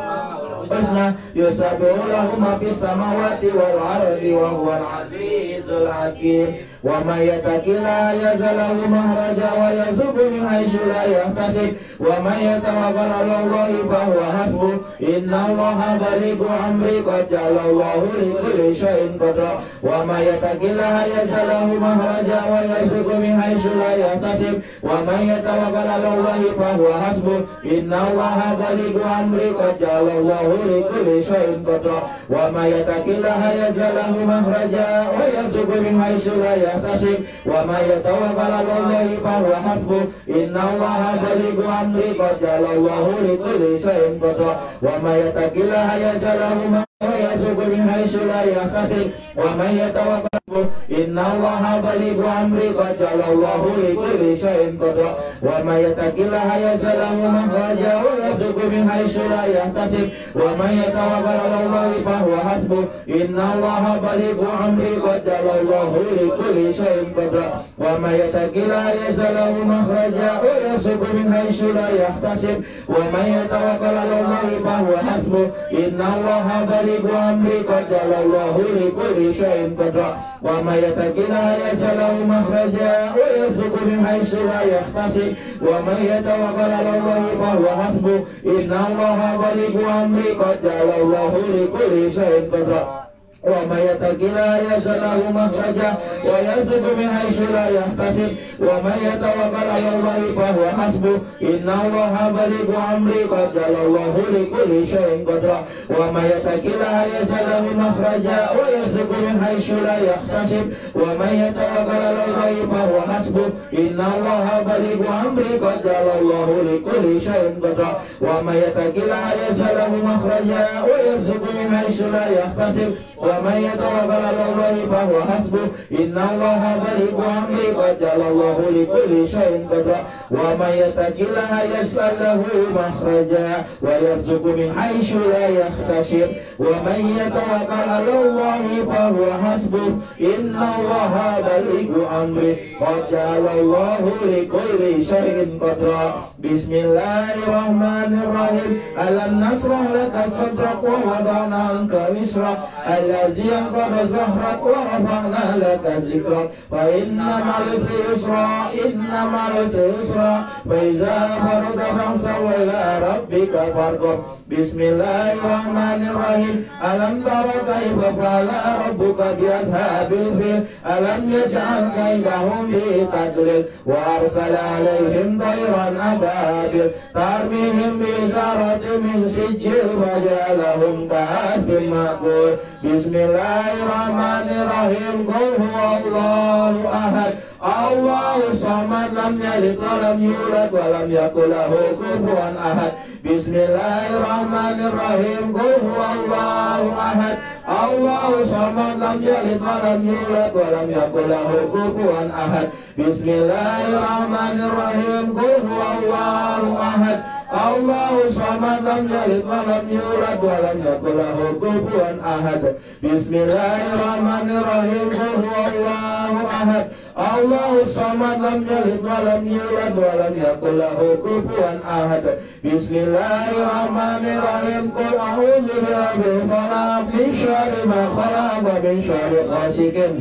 Speaker 2: يسبح له ما في السماوات والأرض وهو العزيز الحكيم ومن يتق الله يجعل له مخرجا ويرزقه من حيث لا يحتسب ومن يتوكل على الله فهو حسبه إن الله بالغ أمره قد جعل الله لكل شيء قدرا ومن يتق الله يجعل له مخرجا ويرزقه من حيث لا يحتسب ومن يتوكل على الله فهو حسبه إن الله بالغ أمره قد جعل الله لكل شيء قدرا ومن يتق الله يجعل له مخرجا ويرزقه من حيث لا يحتسب ومن يتوكل على الله فهو حسبه إن الله بالغ أمره قد جعل الله لكل شيء قدرا ومن يتق الله يجعل له ويرزق من حيث لا يحتسب ومن يتوكل إن الله بالغ أمره قد جعل الله لكل شيء قدرا ومن يتق الله يجعل له مخرجا ويرزق من حيث لا يحتسب ومن يتوكل على الله فهو حسبه إن الله بالغ أمره قد جعل الله لكل شيء قدرا ومن يتق الله يجعل له مخرجا ويرزق من حيث لا يحتسب ومن يتوكل على الله فهو حسبه إن الله بالغ أمره قد جعل الله لكل شيء قدرا ومن يتق الله يجعل له مخرجا ويرزق من حيث لا يحتسب ومن يتوكل على الله فهو حسبه إن الله بالغ أمره قد جعل الله لكل شيء قدرا ومن يتق الله يجعل له مخرجا ويرزق من حيث لا يحتسب ومن يتوكل على الله Allahi fahuwa hasbuh innallaha balighu amri qad ja'alallahu likulli syai'in qadra wa may yattaqillaha yaj'al lahu makhraja wa yarzuqhu min haitsu la yahtasib wa may yatawakkal 'ala Allahi fahuwa hasbuh innallaha balighu amri qad ja'alallahu likulli syai'in qadra wa may yattaqillaha yaj'al lahu makhraja wa yarzuqhu min haitsu la yahtasib wa may yatawakkal 'ala Allahi fahuwa hasbuh innallaha balighu amri qad ja'alallahu likulli syai'in qadra wa may yattaqillaha yaj'al lahu makhraja wa yarzuqhu min haitsu la yahtasib wa may yatawakkal 'ala Allahi fahuwa hasbuh innallaha balighu amri qad ja'alallahu likulli syai'in qadra. Bismillahirrahmanirrahim. Alam nasrah laka sadrak wa wada'na anka wisrak allazi anqadha dhahrak wa rafa'na laka zikrak fa inna ma'al usri yusra inna ma'al usri yusra fa iza faragta fansab wa ila rabbika farghab. Bismillahirrahmanirrahim. Alam tara kaifa fa'ala rabbuka bi ashabil fil alam yaj'al kaidahum fi tadlil wa arsala 'alaihim tayran ababil tarmihim bi zaratin min sijil wa ja'alahum ka'asfin ma'kul. Bismillahirrahmanirrahim. Qul huwallahu ahad Allahu samad lam yalid wa lam yulad wa lam yakul lahu kufuwan ahad. Bismillahirrahmanirrahim. Qul huwallahu ahad Allahu samad lam yalid wa lam yulad wa lam yakul lahu kufuwan ahad. Bismillahirrahmanirrahim. Qul huwallahu ahad Allahu samad lam yalid wa lam yulad wa lam yakul lahu kufuwan ahad. Bismillahirrahmanirrahim. Qul huwallahu ahad Allahu samad lam yalid wa lam yulad wa lam yakul lahu kufuwan ahad. Bismillahirrahmanirrahim. Qul a'udzu birabbil falaq min syarri ma khalaq wa min syarri ghasiqin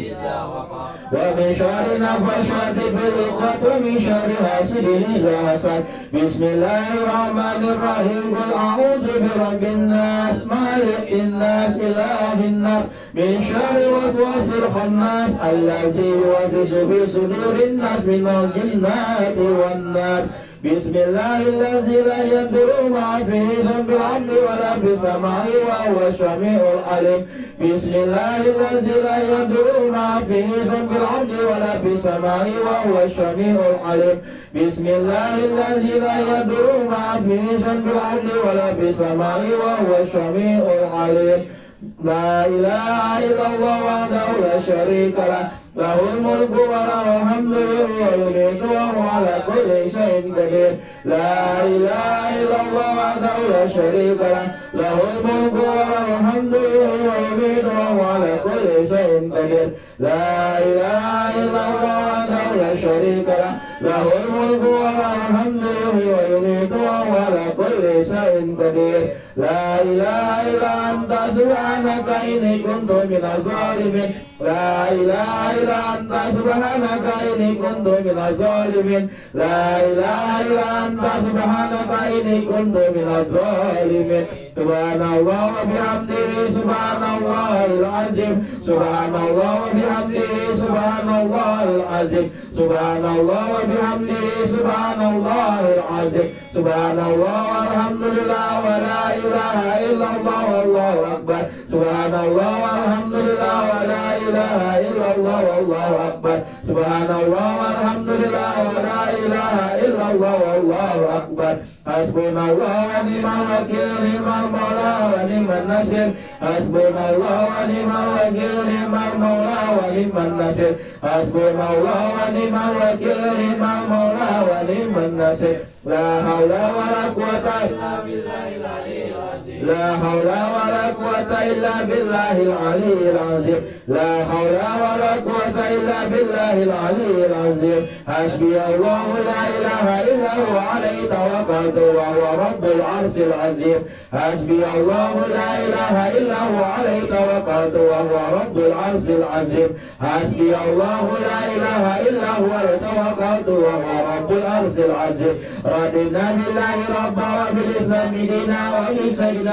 Speaker 2: wa min syarri nafasati fil 'uqad wa min syarri hasidin idza hasad. Bismillahirrahmanirrahim. Qul a'udzu birabbin nas malikin nas ilahin nas min syarri waswasil khannas allazi yuwaswisu fi sudurin nas minal jinnati wan nas. Bismillahirrahmanirrahim. La yadurru ma'a ismihi fil ardi wa la fis samai wa huwa as-sami'ul alim. Bismillahirrahmanirrahim. La yadurru ma'a ismihi fil ardi wa la fis samai wa huwa as-sami'ul alim. Bismillahirrahmanirrahim. La yadurru ma'a ismihi fil ardi wa la fis samai wa huwa as-sami'ul alim. La ilaha illallah wahdahu la syarika lah lahul mulku wa lahul hamdu wa yumiitu wa huwa ala kulli syai'in qadir. La ilaha illallah wahdahu la syarika lah lahul mulku wa lahul hamdu wa yumiitu wa huwa ala kulli syai'in qadir. La ilaha illallah wahdahu la syarika lah lahul mulku wa lahul hamdu wa yumiitu wa huwa ala kulli syai'in qadir. La ilaha illa anta subhanaka inni kuntu minaz zalimin. La ilaha illa anta subhanaka inni kuntu minaz zalimin. La ilaha illa anta subhanaka inni kuntu minaz zalimin. Subhanallah wa bihamdihi subhanallahil azim. Subhanallah wa bihamdihi subhanallahil azim. Subhanallah wa bihamdihi subhanallahil azim. Subhanallah walhamdulillah wa la ilaha illallah wallahu akbar. Subhanallah walhamdulillah wa la ilaha illallah wallahu akbar. Subhanallah walhamdulillah wa la ilaha illallah wallahu akbar. Hasbunallah wa ni'mal wakil, ni'mal maula wa ni'man nasir. Hasbunallah wa ni'mal wakil, ni'mal maula wa ni'man nasir. Hasbunallah wa ni'mal wakil, ni'mal maula wa ni'man nasir. La haula wa la quwata illa billahil aliyyil azim. La haula wa la quwata illa billahil aliyyil azim. La haula wa la quwata illa billahil aliyyil azim. Hasbiyallahu la ilaha illa huwa alayhi tawakkaltu wa huwa rabbul arsyil azim. Hasbiyallahu la ilaha illa huwa alayhi tawakkaltu wa huwa rabbul arsyil azim. Hasbiyallahu la ilaha illa huwa tawakkaltu wa huwa rabbul arsyil azim. Radina billahi rabba wa bil islami dina wa bi sayyidina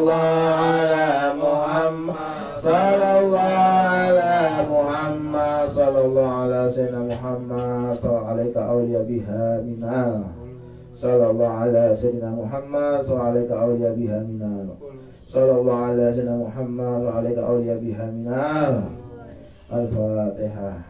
Speaker 2: sallallahu ala Muhammad sallallahu ala Muhammad sallallahu ala sayyidina Muhammad alaika awliya biha minal sallallahu ala sayyidina Muhammad alaika awliya biha minal sallallahu ala sayyidina Muhammad alaika awliya biha minal. Al-Fatihah.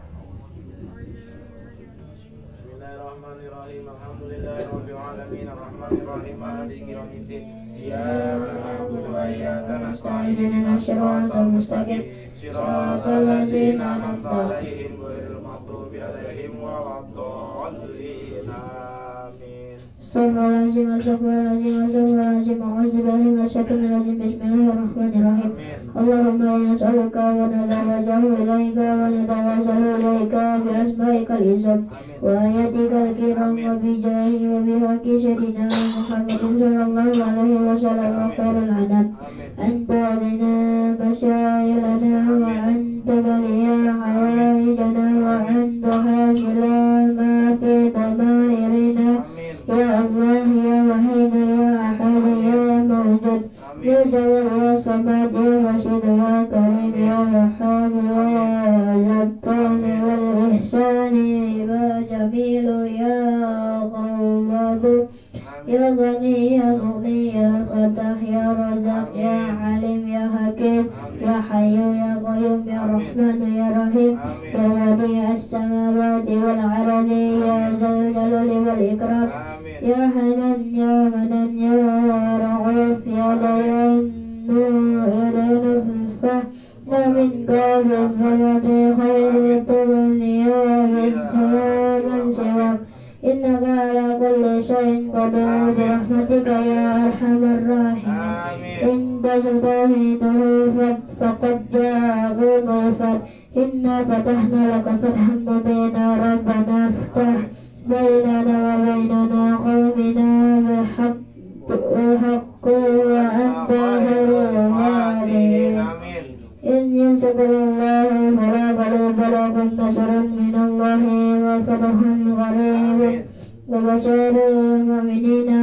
Speaker 2: Bismillahirrahmanirrahim. Alhamdulillahirabbil alamin arrahmanir rahim maliki yaumiddin. Iyyaka na'budu wa iyyaka nasta'in ihdinas siratal mustaqim siratal ladzina an'amta 'alaihim ghairil maghdubi 'alaihim waladdallin. Amin. Astagfirullahaladzim, a'udzubillahi minasyaitonir rajim. Bismillahirrahmanirrahim. Allahumma inna nas'aluka wa natawajjahu ilaika wa natawassalu ilaika bi asma'ikal izzat wa ayatikal kiram wa bi jahi wa bi haqqi sayyidina Muhammadin sallallahu alaihi wasallam wa khairul anam. Anta lana basyairana wa anta baliya hawaijana wa anta hasila ma fi damairina. Ya Allah, ya Wahid, ya Ahad, ya Mawjud, ya Jalal, ya Samad, ya Rashid, ya Karim, ya Wahhab, ya Jabbar wal Ihsani, ya Jamil, ya Ghawwab, ya Ghani, ya Mughni, ya Fatah, ya Razak, ya Alim, ya Hakim, ya Hayyu, ya Qayyum, ya Rahman, ya Rahim, ya Wadi as-samawati wal ardi, ya Zal Jalali wal Ikram. Ya Hanan, ya Manan, ya Ra'uf, ya Dayan, Nu'irana Fahna min Qabi Falati Khairu Tudunya Bisalaman Siwak Innaka ala kulli syai'in qadir Birahmatika ya arhamar rahimin. Inda sultanihi faqad ja'ahu ghafar. Inna fatahna laka fathan mubina. Rabbana ftah bainana wa bainana qawmina bilhaqqi wa anta khairul hadiin. In yansurullahu fala ghaliba lakum nasrun minallahi wa fathun qarib wa basyiril mu'minina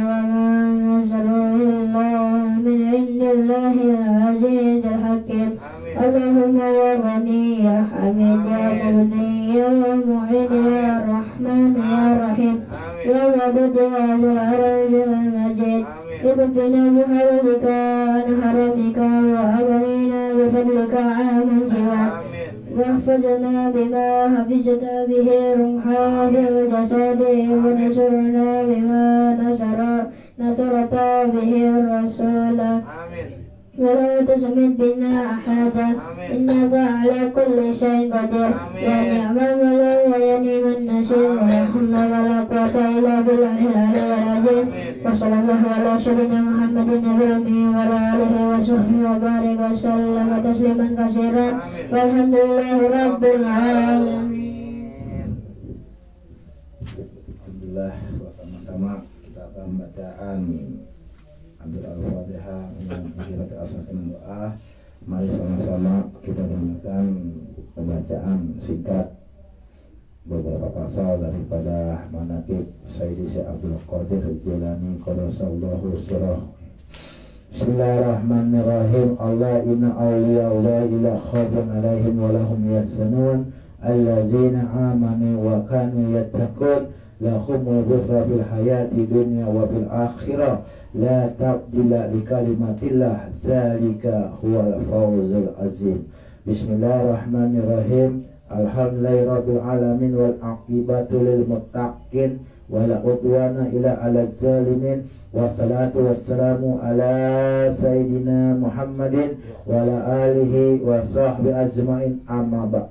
Speaker 2: wa ma nasru illa min indillahil azizil hakim. Allahumma ya Ghani ya Hamid ya Mughni ya Mu'id ya Rahman ya Rahim ya Wadud ya Dzul Arshil Majid. Ibtina bihablika an haramika wa aghnina bifadlika amman siwak. واحفظنا بما حفظت به روحا في الجسد ونصرنا بما نصرت به الرسول ولا تسمد بنا أحدا إنك على كل شيء قدير. يا نعم المولى ويا نعم النصير ولا حول ولا قوة إلا بالله العلي العظيم. وصلى الله على سيدنا محمد النبي الأمي وعلى آله وصحبه وبارك وسلم تسليما كثيرا والحمد لله رب العالمين. Alhamdulillah, bersama-sama kita akan bacaan ambil Al-Fatihah dengan akhirat asaskan doa. Mari sama-sama kita dengarkan pembacaan singkat beberapa pasal daripada manaqib Sayyidi Syekh Abdul Qadir Jilani Qaddasallahu sirrah. Bismillahirrahmanirrahim. Allah inna awliya Allah ila khawfun alaihim wa lahum yahzanun allazina amanu wa kanu yattaqun lahumul busra fil hayati dunya wa fil akhirah la tabdila li kalimatillah dzalika huwal fawzul azim. Bismillahirrahmanirrahim. Alhamdulillahirabbil alamin wal aqibatu lil muttaqin wala udwana ila ala zalimin. Wassalatu wassalamu ala sayyidina Muhammadin wa ala alihi wa sahbihi ajmain, amma ba'd.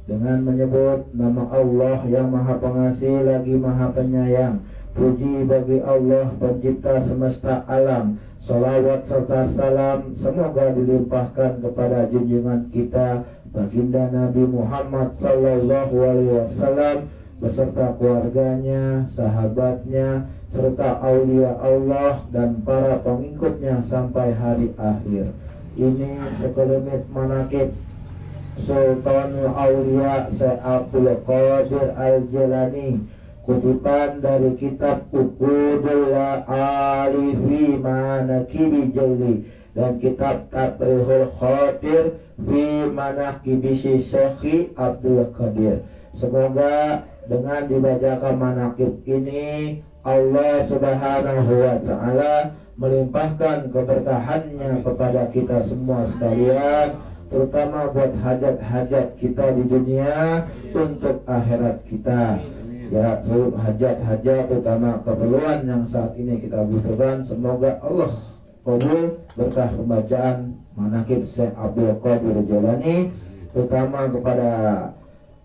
Speaker 2: Dengan menyebut nama Allah yang Maha Pengasih lagi Maha Penyayang. Puji bagi Allah pencipta semesta alam. Salawat serta salam semoga dilimpahkan kepada junjungan kita baginda Nabi Muhammad sallallahu alaihi wasallam beserta keluarganya, sahabatnya, serta aulia Allah dan para pengikutnya sampai hari akhir. Ini sekelumit manaqib Sultanul Aulia Syekh Abdul Qadir Al-Jilani kutipan dari kitab Uqudul Alifi Manakibi Jaili dan kitab Tabrihul Khatir fi Manakibi Syekhi Abdul Qadir. Semoga dengan dibacakan manakib ini Allah Subhanahu wa Ta'ala melimpahkan keberkahannya kepada kita semua sekalian, terutama buat hajat-hajat kita di dunia untuk akhirat kita. Ya, hajat-hajat terutama keperluan yang saat ini kita butuhkan, semoga Allah kabul berkah pembacaan manakib Syekh Abdul Qadir Jailani, terutama kepada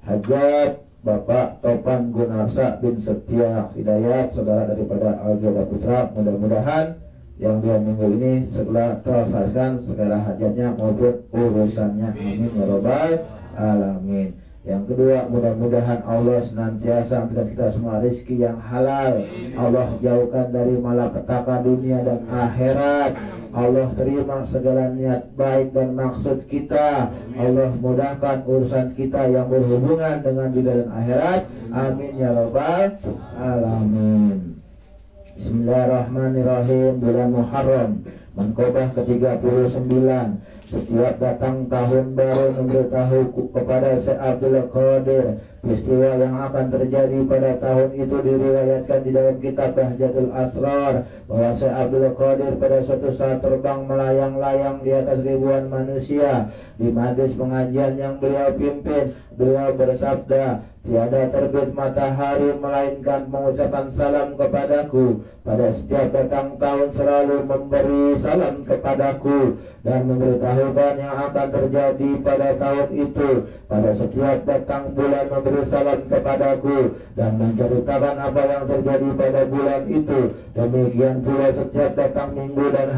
Speaker 2: hajat Bapak Topan Gunarsa bin Setia Hidayat, saudara daripada Al-Jada Putra. Mudah-mudahan yang 2 minggu ini setelah terselesaikan segala hajatnya maupun urusannya, amin ya robbal alamin. Yang kedua, mudah-mudahan Allah senantiasa memberikan kita semua rezeki yang halal. Allah jauhkan dari malapetaka dunia dan akhirat. Allah terima segala niat baik dan maksud kita. Allah mudahkan urusan kita yang berhubungan dengan dunia dan akhirat, amin ya rabbal alamin. Bismillahirrahmanirrahim. Bulan Muharram, Menkobah ke-39. Setiap datang tahun baru memberitahu kepada Syekh Abdul Qadir peristiwa yang akan terjadi pada tahun itu. Diriwayatkan di dalam kitab Bahjatul Asrar bahwa Syekh Abdul Qadir pada suatu saat terbang melayang-layang di atas ribuan manusia. Di majlis pengajian yang beliau pimpin, beliau bersabda, tiada terbit matahari melainkan mengucapkan salam kepadaku. Pada setiap datang tahun selalu memberi salam kepadaku dan memberitahukan yang akan terjadi pada tahun itu. Pada setiap datang bulan memberi salam kepadaku dan menceritakan apa yang terjadi pada bulan itu. Demikian pula setiap datang minggu dan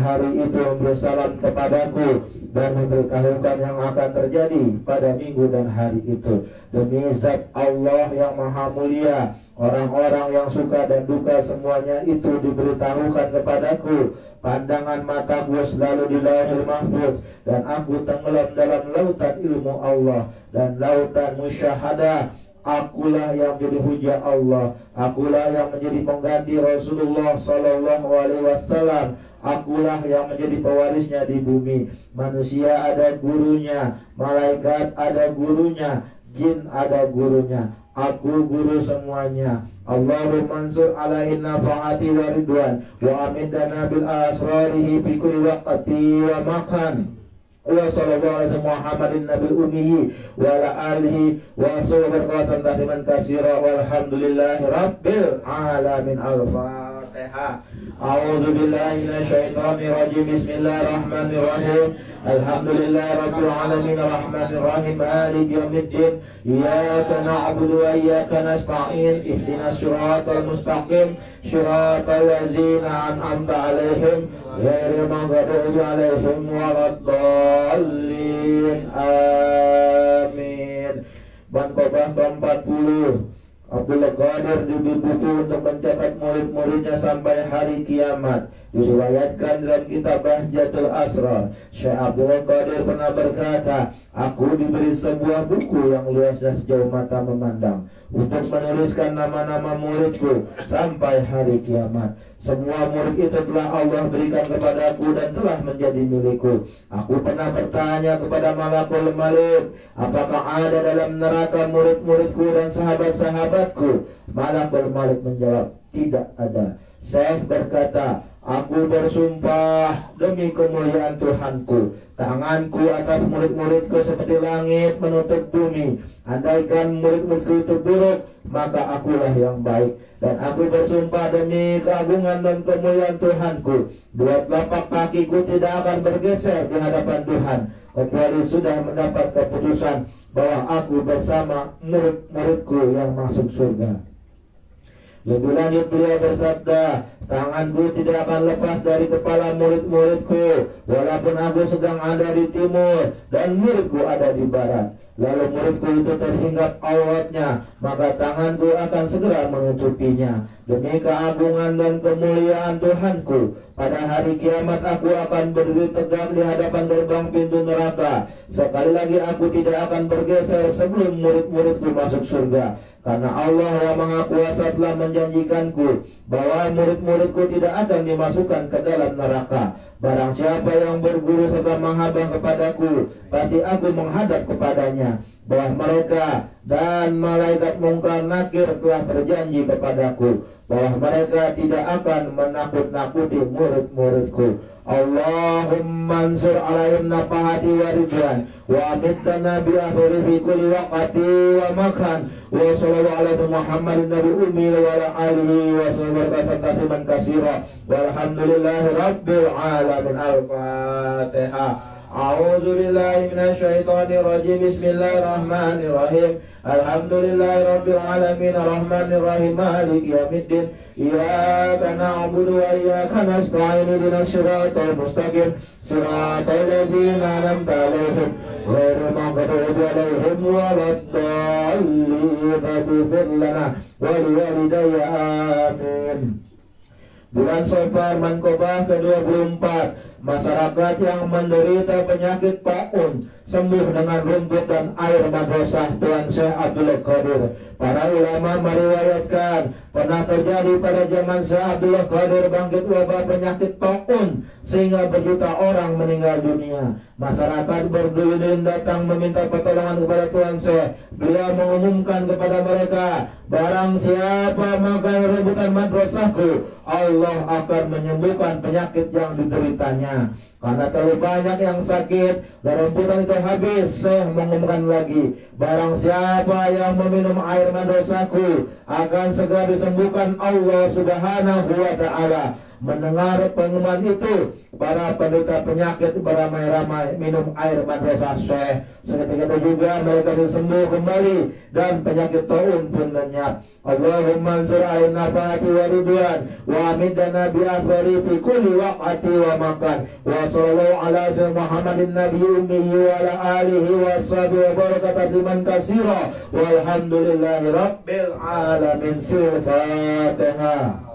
Speaker 2: hari itu memberi salam kepadaku dan memberitahukan yang akan terjadi pada minggu dan hari itu. Demi zat Allah yang maha mulia, orang-orang yang suka dan duka semuanya itu diberitahukan kepadaku. Pandangan mataku selalu di Lauhul Mahfuz, dan aku tenggelam dalam lautan ilmu Allah dan lautan musyahadah. Akulah yang menjadi hujah Allah, akulah yang menjadi pengganti Rasulullah Sallallahu Alaihi Wasallam. Akulah yang menjadi pewarisnya di bumi. Manusia ada gurunya, malaikat ada gurunya, jin ada gurunya. Aku guru semuanya. Allahumma ansur alaihi nafa'ati wa ridwan wa amidana bil asrarihi fi kulli waqti wa makan. Wa sallallahu alaihi Muhammadin nabil ummihi wa ala alihi wa sahbihi qasan tahliman katsira walhamdulillahi rabbil alamin. Al-Fatihah. A'udzu billahi minasyaitonir rajim. Bismillahirrahmanirrahim. Alhamdulillahi rabbil alamin arrahmanir rahim maliki yaumiddin. Iyyaka na'budu wa iyyaka nasta'in. Ihdinas siratal mustaqim, siratal ladzina an'amta 'alaihim ghairil maghdubi 'alaihim waladdallin. Amin. Menkobah ke-40. Abdul Qadir diberi buku untuk mencatat murid-muridnya sampai hari kiamat. Diriwayatkan dalam kitab Bahjatul Asrar, Syekh Abdul Qadir pernah berkata, aku diberi sebuah buku yang luasnya sejauh mata memandang untuk menuliskan nama-nama muridku sampai hari kiamat. Semua murid itu telah Allah berikan kepadaku dan telah menjadi milikku. Aku pernah bertanya kepada Malakul Malik, apakah ada dalam neraka murid-muridku dan sahabat-sahabatku? Malakul Malik menjawab, tidak ada. Syekh berkata, aku bersumpah demi kemuliaan Tuhanku, tanganku atas murid-muridku seperti langit menutup bumi. Andaikan murid-muridku itu buruk, maka akulah yang baik. Dan aku bersumpah demi keagungan dan kemuliaan Tuhanku, dua telapak kakiku tidak akan bergeser di hadapan Tuhan kecuali sudah mendapat keputusan bahwa aku bersama murid-muridku yang masuk surga. Lebih lanjut beliau bersabda, tanganku tidak akan lepas dari kepala murid-muridku walaupun aku sedang ada di timur dan muridku ada di barat. Lalu muridku itu terhinggap auratnya, maka tanganku akan segera menutupinya. Demi keagungan dan kemuliaan Tuhanku, Pada hari kiamat aku akan berdiri tegak di hadapan gerbang pintu neraka. Sekali lagi aku tidak akan bergeser sebelum murid-muridku masuk surga. Karena Allah yang Maha Kuasa telah menjanjikanku bahwa murid-muridku tidak akan dimasukkan ke dalam neraka. Barang siapa yang berguru serta menghadap kepadaku, pasti aku menghadap kepadanya. Bahwa mereka dan malaikat mungkar nakir telah berjanji kepadaku bahwa mereka tidak akan menakut-nakuti murid-muridku. Allahumma ansur alaihim nafahati wa ridwan wa amitna bi akhiri fi kulli waqti wa makan wa sallallahu alaihi Muhammadin nabi ummi wa ala alihi wa sallam man kasira walhamdulillahi rabbil alamin. Al-Fatihah. A'udzu billahi minasyaitonir rajim. Bismillahirrahmanirrahim. Alhamdulillahirabbil alamin arrahmanir rahim maliki yaumiddin. Iyyaka na'budu wa iyyaka nasta'in ihdinas siratal mustaqim siratal ladzina an'amta 'alaihim ghairil maghdubi 'alaihim waladdallin. Ighfir lana wa liwalidayya amin. Bulan Safar Mankobah ke-24. Masyarakat yang menderita penyakit paun sembuh dengan rumput dan air madrasah Tuan Syekh Abdul Qadir. Para ulama meriwayatkan pernah terjadi pada zaman Syekh Abdul Qadir bangkit wabah penyakit paun sehingga berjuta orang meninggal dunia. Masyarakat berduyun datang meminta pertolongan kepada Tuan Syekh. Beliau mengumumkan kepada mereka, barang siapa makan rebutan madrasahku, Allah akan menyembuhkan penyakit yang dideritanya. Karena terlalu banyak yang sakit dan rebutan itu habis, Syekh mengumumkan lagi, barang siapa yang meminum air madrasahku akan segera disembuhkan Allah Subhanahu wa ta'ala. Mendengar pengumuman itu, para penderita penyakit beramai-ramai minum air madrasah Syekh. Seketika itu juga mereka disembuh kembali dan penyakit taun pun lenyap. Allahumma ansur alaina nafahati wa ridwan wa amidna bi athari fi kulli waqti wa makan wa sallallahu ala sayyidina Muhammadin nabi ummi wa ala alihi wa sahbihi wa baraka tasliman katsira walhamdulillahi rabbil alamin. Al-Fatihah.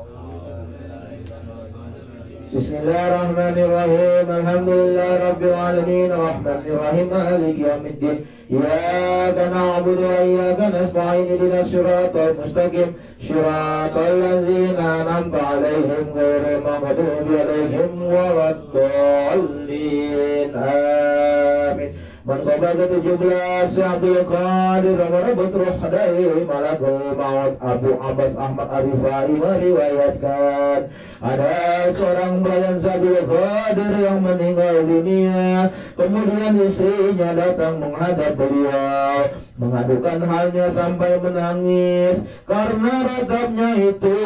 Speaker 2: Bismillahirrahmanirrahim. Alhamdulillahi rabbil alamin arrahmanir rahim maliki yaumiddin. Iyyaka na'budu wa iyyaka nasta'in ihdinas siratal mustaqim siratal ladzina an'amta 'alaihim ghairil maghdubi 'alaihim waladdallin. Amin. Mankobah ke-17 Abdul Qadir merebut ruh dari malakul maut. Abu Abbas Ahmad Arifai meriwayatkan ada seorang pelayan Abdul Qadir yang meninggal dunia. Kemudian istrinya datang menghadap beliau, mengadukan halnya sampai menangis. Karena ratapnya itu,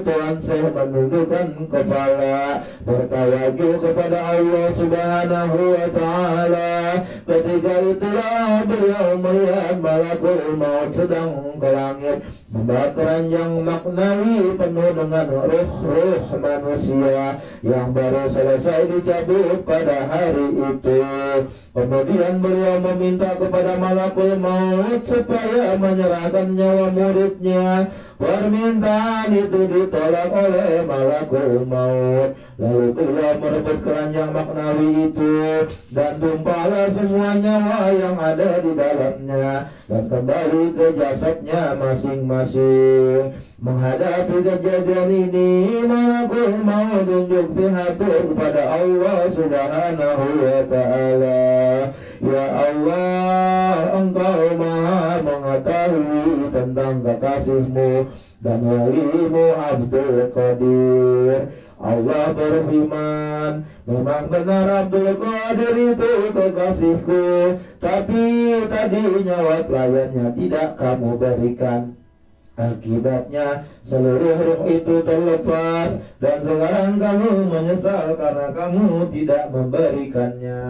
Speaker 2: Tuan Syekh menundukkan kepala, bertawajuh kepada Allah Subhanahu wa ta'ala. Ketika itulah beliau melihat malakul maut sedang ke langit membawa keranjang maknawi penuh dengan ruh-ruh manusia yang baru selesai dicabut pada hari itu. Kemudian beliau meminta kepada malakul maut supaya menyerahkan nyawa muridnya. Permintaan itu ditolak oleh malakul maut. Lalu beliau merebut keranjang maknawi itu dan tumpahlah semua nyawa yang ada di dalamnya dan kembali ke jasadnya masing-masing. Menghadapi kejadian ini, malakul maut tunjuk prihatin kepada Allah Subhanahu wa ta'ala. Ya Allah, Engkau Maha mengetahui tentang kekasihmu dan walimu Abdul Qadir. Allah berfirman, memang benar Abdul Qadir itu kekasihku, tapi tadi nyawa pelayannya tidak kamu berikan. Akibatnya seluruh ruh itu terlepas dan sekarang kamu menyesal karena kamu tidak memberikannya.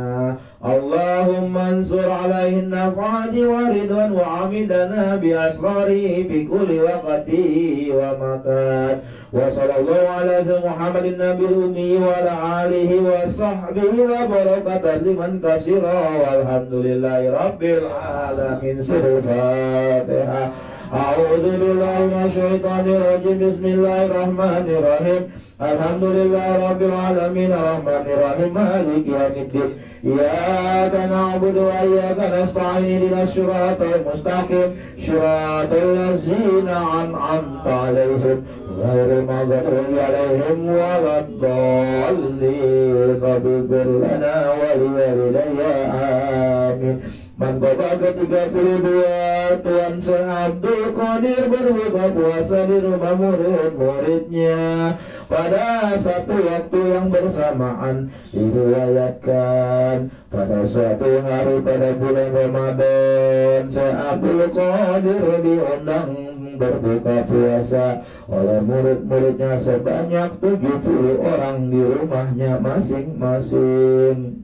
Speaker 2: Allahumma ansur alaihin nafa'ati wa ridwan wa amidana bi asrari bi kulli waqti wa makan wa sallallahu ala sayyidina Muhammadin nabi ummi wa ala alihi wa sahbihi wa barakatuh liman kasira walhamdulillahi rabbil alamin. Al-Fatihah. A'udzu billahi minasyaitonir rajim. Bismillahirrahmanirrahim. Alhamdulillahirabbil alamin arrahmanir rahim maliki yaumiddin. Iyyaka na'budu wa iyyaka nasta'in ihdinas siratal mustaqim siratal ladzina an'amta 'alaihim ghairil maghdubi 'alaihim waladdallin. Ighfir lana wa liwalidayya amin. Mangkoba ke-32, Tuan Syekh Abdul Qadir berbuka puasa di rumah murid-muridnya pada satu waktu yang bersamaan. Diriwayatkan pada suatu hari pada bulan Ramadan, Syekh Abdul Qadir diundang berbuka puasa oleh murid-muridnya sebanyak 70 orang di rumahnya masing-masing.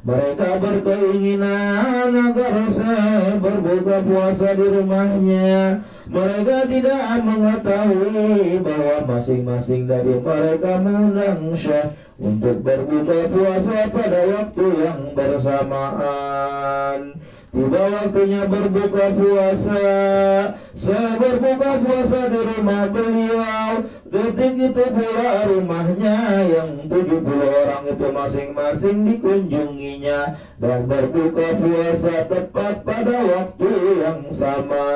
Speaker 2: Mereka berkeinginan agar Syekh berbuka puasa di rumahnya. Mereka tidak mengetahui bahwa masing-masing dari mereka mengundang Syekh untuk berbuka puasa pada waktu yang bersamaan. Tiba waktunya berbuka puasa, Syekh berbuka puasa di rumah beliau. Detik itu pula rumahnya yang 70 orang itu masing-masing dikunjunginya dan berbuka puasa tepat pada waktu yang sama.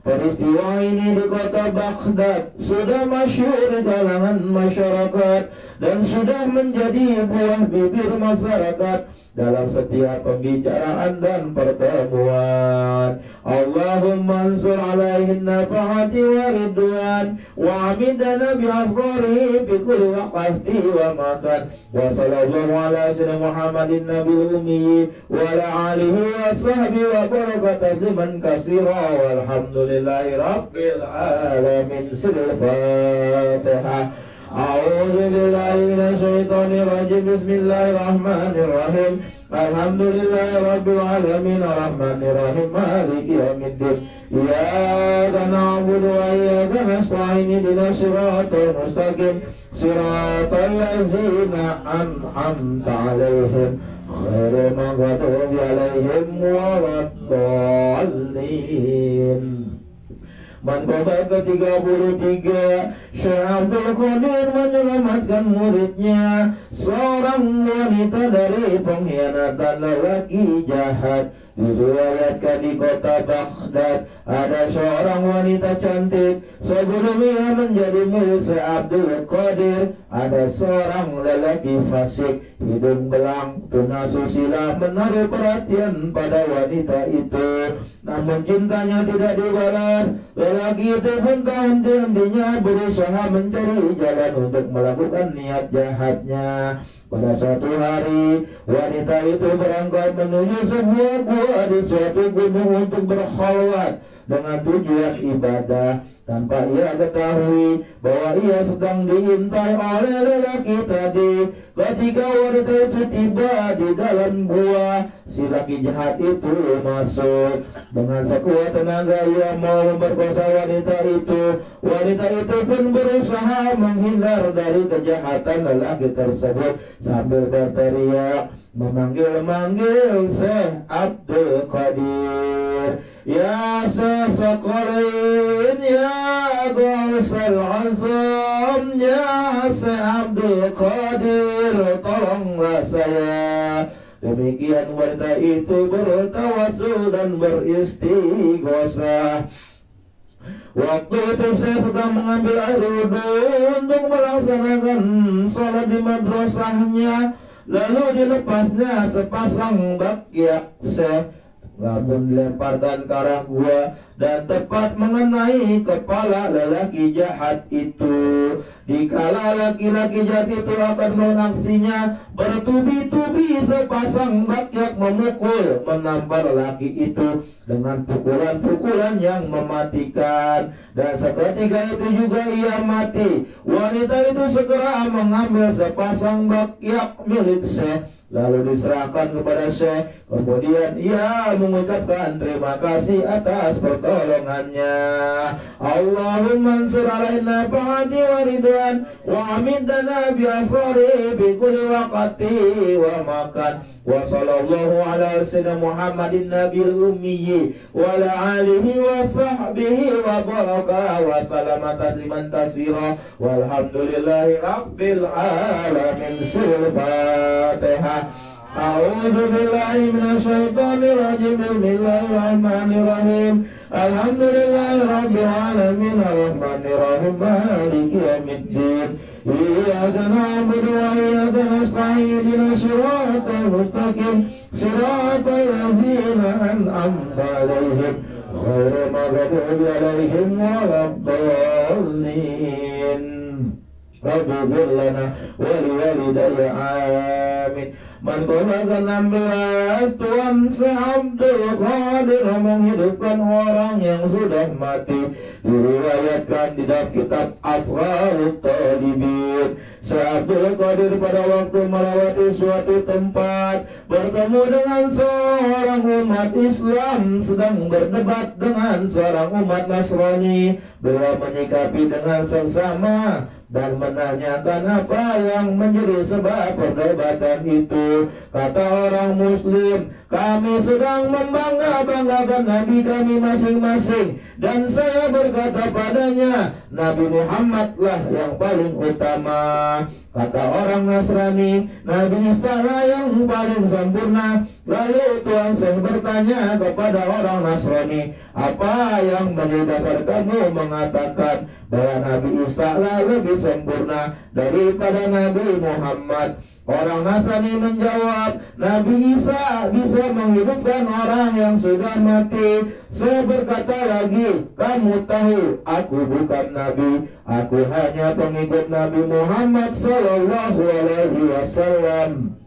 Speaker 2: Peristiwa ini di kota Baghdad sudah masyhur di kalangan masyarakat dan sudah menjadi buah bibir masyarakat dalam setiap pembicaraan dan pertemuan. Allahumma ansur alaihin nafa'ati wa ridwan wa amidana bi'afarihi fi kulli waqti wa makan. Wa sallallahu ala sayyidina Muhammadin nabiyil ummi wa ala alihi wa sahbihi wa baraka tasliman katsira walhamdulillahi rabbil alamin. Al-Fatihah. A'udzu billahi minasyaitonir rajim. Bismillahirrahmanirrahim. Alhamdulillahi rabbil alamin arrahmanir rahim maliki yaumiddin. Iyyaka na'budu wa iyyaka nasta'in ihdinas siratal mustaqim siratal ladzina an'amta 'alaihim ghairil maghdubi 'alaihim waladdallin. Mangkoba ke-33, Syekh Abdul Qadir menyelamatkan muridnya, seorang wanita dari pengkhianatan lelaki jahat. Diriwayatkan di kota Baghdad ada seorang wanita cantik. Sebelum ia menjadi murid Syekh Abdul Qadir, ada seorang lelaki fasik, hidung belang, tunasusila menaruh perhatian pada wanita itu. Namun cintanya tidak dibalas. Lelaki itu pun henti-hentinya berusaha mencari jalan untuk melakukan niat jahatnya. Pada suatu hari, wanita itu berangkat menuju sebuah gua di suatu gunung untuk berkhalwat dengan tujuan ibadah, tanpa ia ketahui bahwa ia sedang diintai oleh lelaki tadi. Ketika wanita itu tiba di dalam gua, si laki jahat itu masuk. Dengan sekuat tenaga ia mau memperkosa wanita itu. Wanita itu pun berusaha menghindar dari kejahatan lelaki tersebut sambil berteriak memanggil-manggil Syekh Abdul Qadir. Ya Syekh Saqalin, ya Ghausal Azam, ya Syekh Abdul Qadir, tolonglah saya. Demikian wanita itu bertawassul dan beristighosah. Waktu itu saya sedang mengambil air wudhu untuk melaksanakan sholat di madrasahnya. Lalu dilepasnya sepasang bakyak Syekh, namun dilemparkan ke arah gua dan tepat mengenai kepala lelaki jahat itu. Dikala laki-laki jahat itu akan mengaksinya, bertubi-tubi sepasang bakyak memukul, menampar lelaki itu dengan pukulan-pukulan yang mematikan. Dan seketika itu juga ia mati. Wanita itu segera mengambil sepasang bakyak milik Syekh, lalu diserahkan kepada Syekh. Kemudian ia mengucapkan terima kasih atas pertolongannya. Allahumma ansur alaina fa'ati wa ورضوان وأمدنا بأسراره بكل وقت ومكان وصلى الله على سيدنا محمد النبي الأمي وعلى آله وصحبه وبارك وسلم تسليما كثيرا والحمد لله رب العالمين. الفاتحة. أعوذ بالله من الشيطان الرجيم. بسم الله الرحمن الرحيم. الحمد لله رب العالمين الرحمن الرحيم مالك يوم الدين إياك نعبد وإياك نستعين اهدنا الصراط المستقيم صراط الذين أنعمت عليهم غير المغضوب عليهم ولا الضالين. رب اغفر لنا ولوالدي آمين. Mantola ke-16 Tuan Syekh Abdul Qadir menghidupkan orang yang sudah mati. Diriwayatkan di dalam kitab Afrarut Talibin, Syekh Abdul Qadir pada waktu melewati suatu tempat bertemu dengan seorang umat Islam sedang berdebat dengan seorang umat Nasrani. Beliau menyikapi dengan seksama dan menanyakan apa yang menjadi sebab perdebatan itu. Kata orang Muslim, kami sedang membangga-banggakan Nabi kami masing-masing, dan saya berkata padanya, Nabi Muhammadlah yang paling utama. Kata orang Nasrani, Nabi Isa lah yang paling sempurna. Lalu Tuan Syekh bertanya kepada orang Nasrani, apa yang menjadi dasar kamu mengatakan bahwa Nabi Isa lah lebih sempurna daripada Nabi Muhammad? Orang Nasrani menjawab, Nabi Isa bisa menghidupkan orang yang sudah mati. Saya berkata lagi, kamu tahu aku bukan Nabi, aku hanya pengikut Nabi Muhammad Sallallahu Alaihi Wasallam.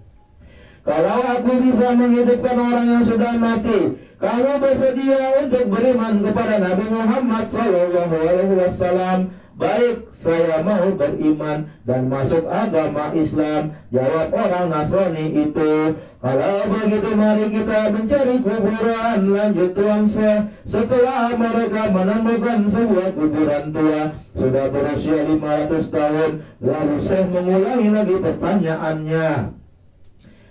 Speaker 2: Kalau aku bisa menghidupkan orang yang sudah mati, kamu bersedia untuk beriman kepada Nabi Muhammad Sallallahu Alaihi Wasallam? Baik, saya mau beriman dan masuk agama Islam. Jawab orang Nasrani itu. Kalau begitu mari kita mencari kuburan. Lanjut Tuan Syekh. Setelah mereka menemukan sebuah kuburan tua sudah berusia 500 tahun, lalu Syekh mengulangi lagi pertanyaannya.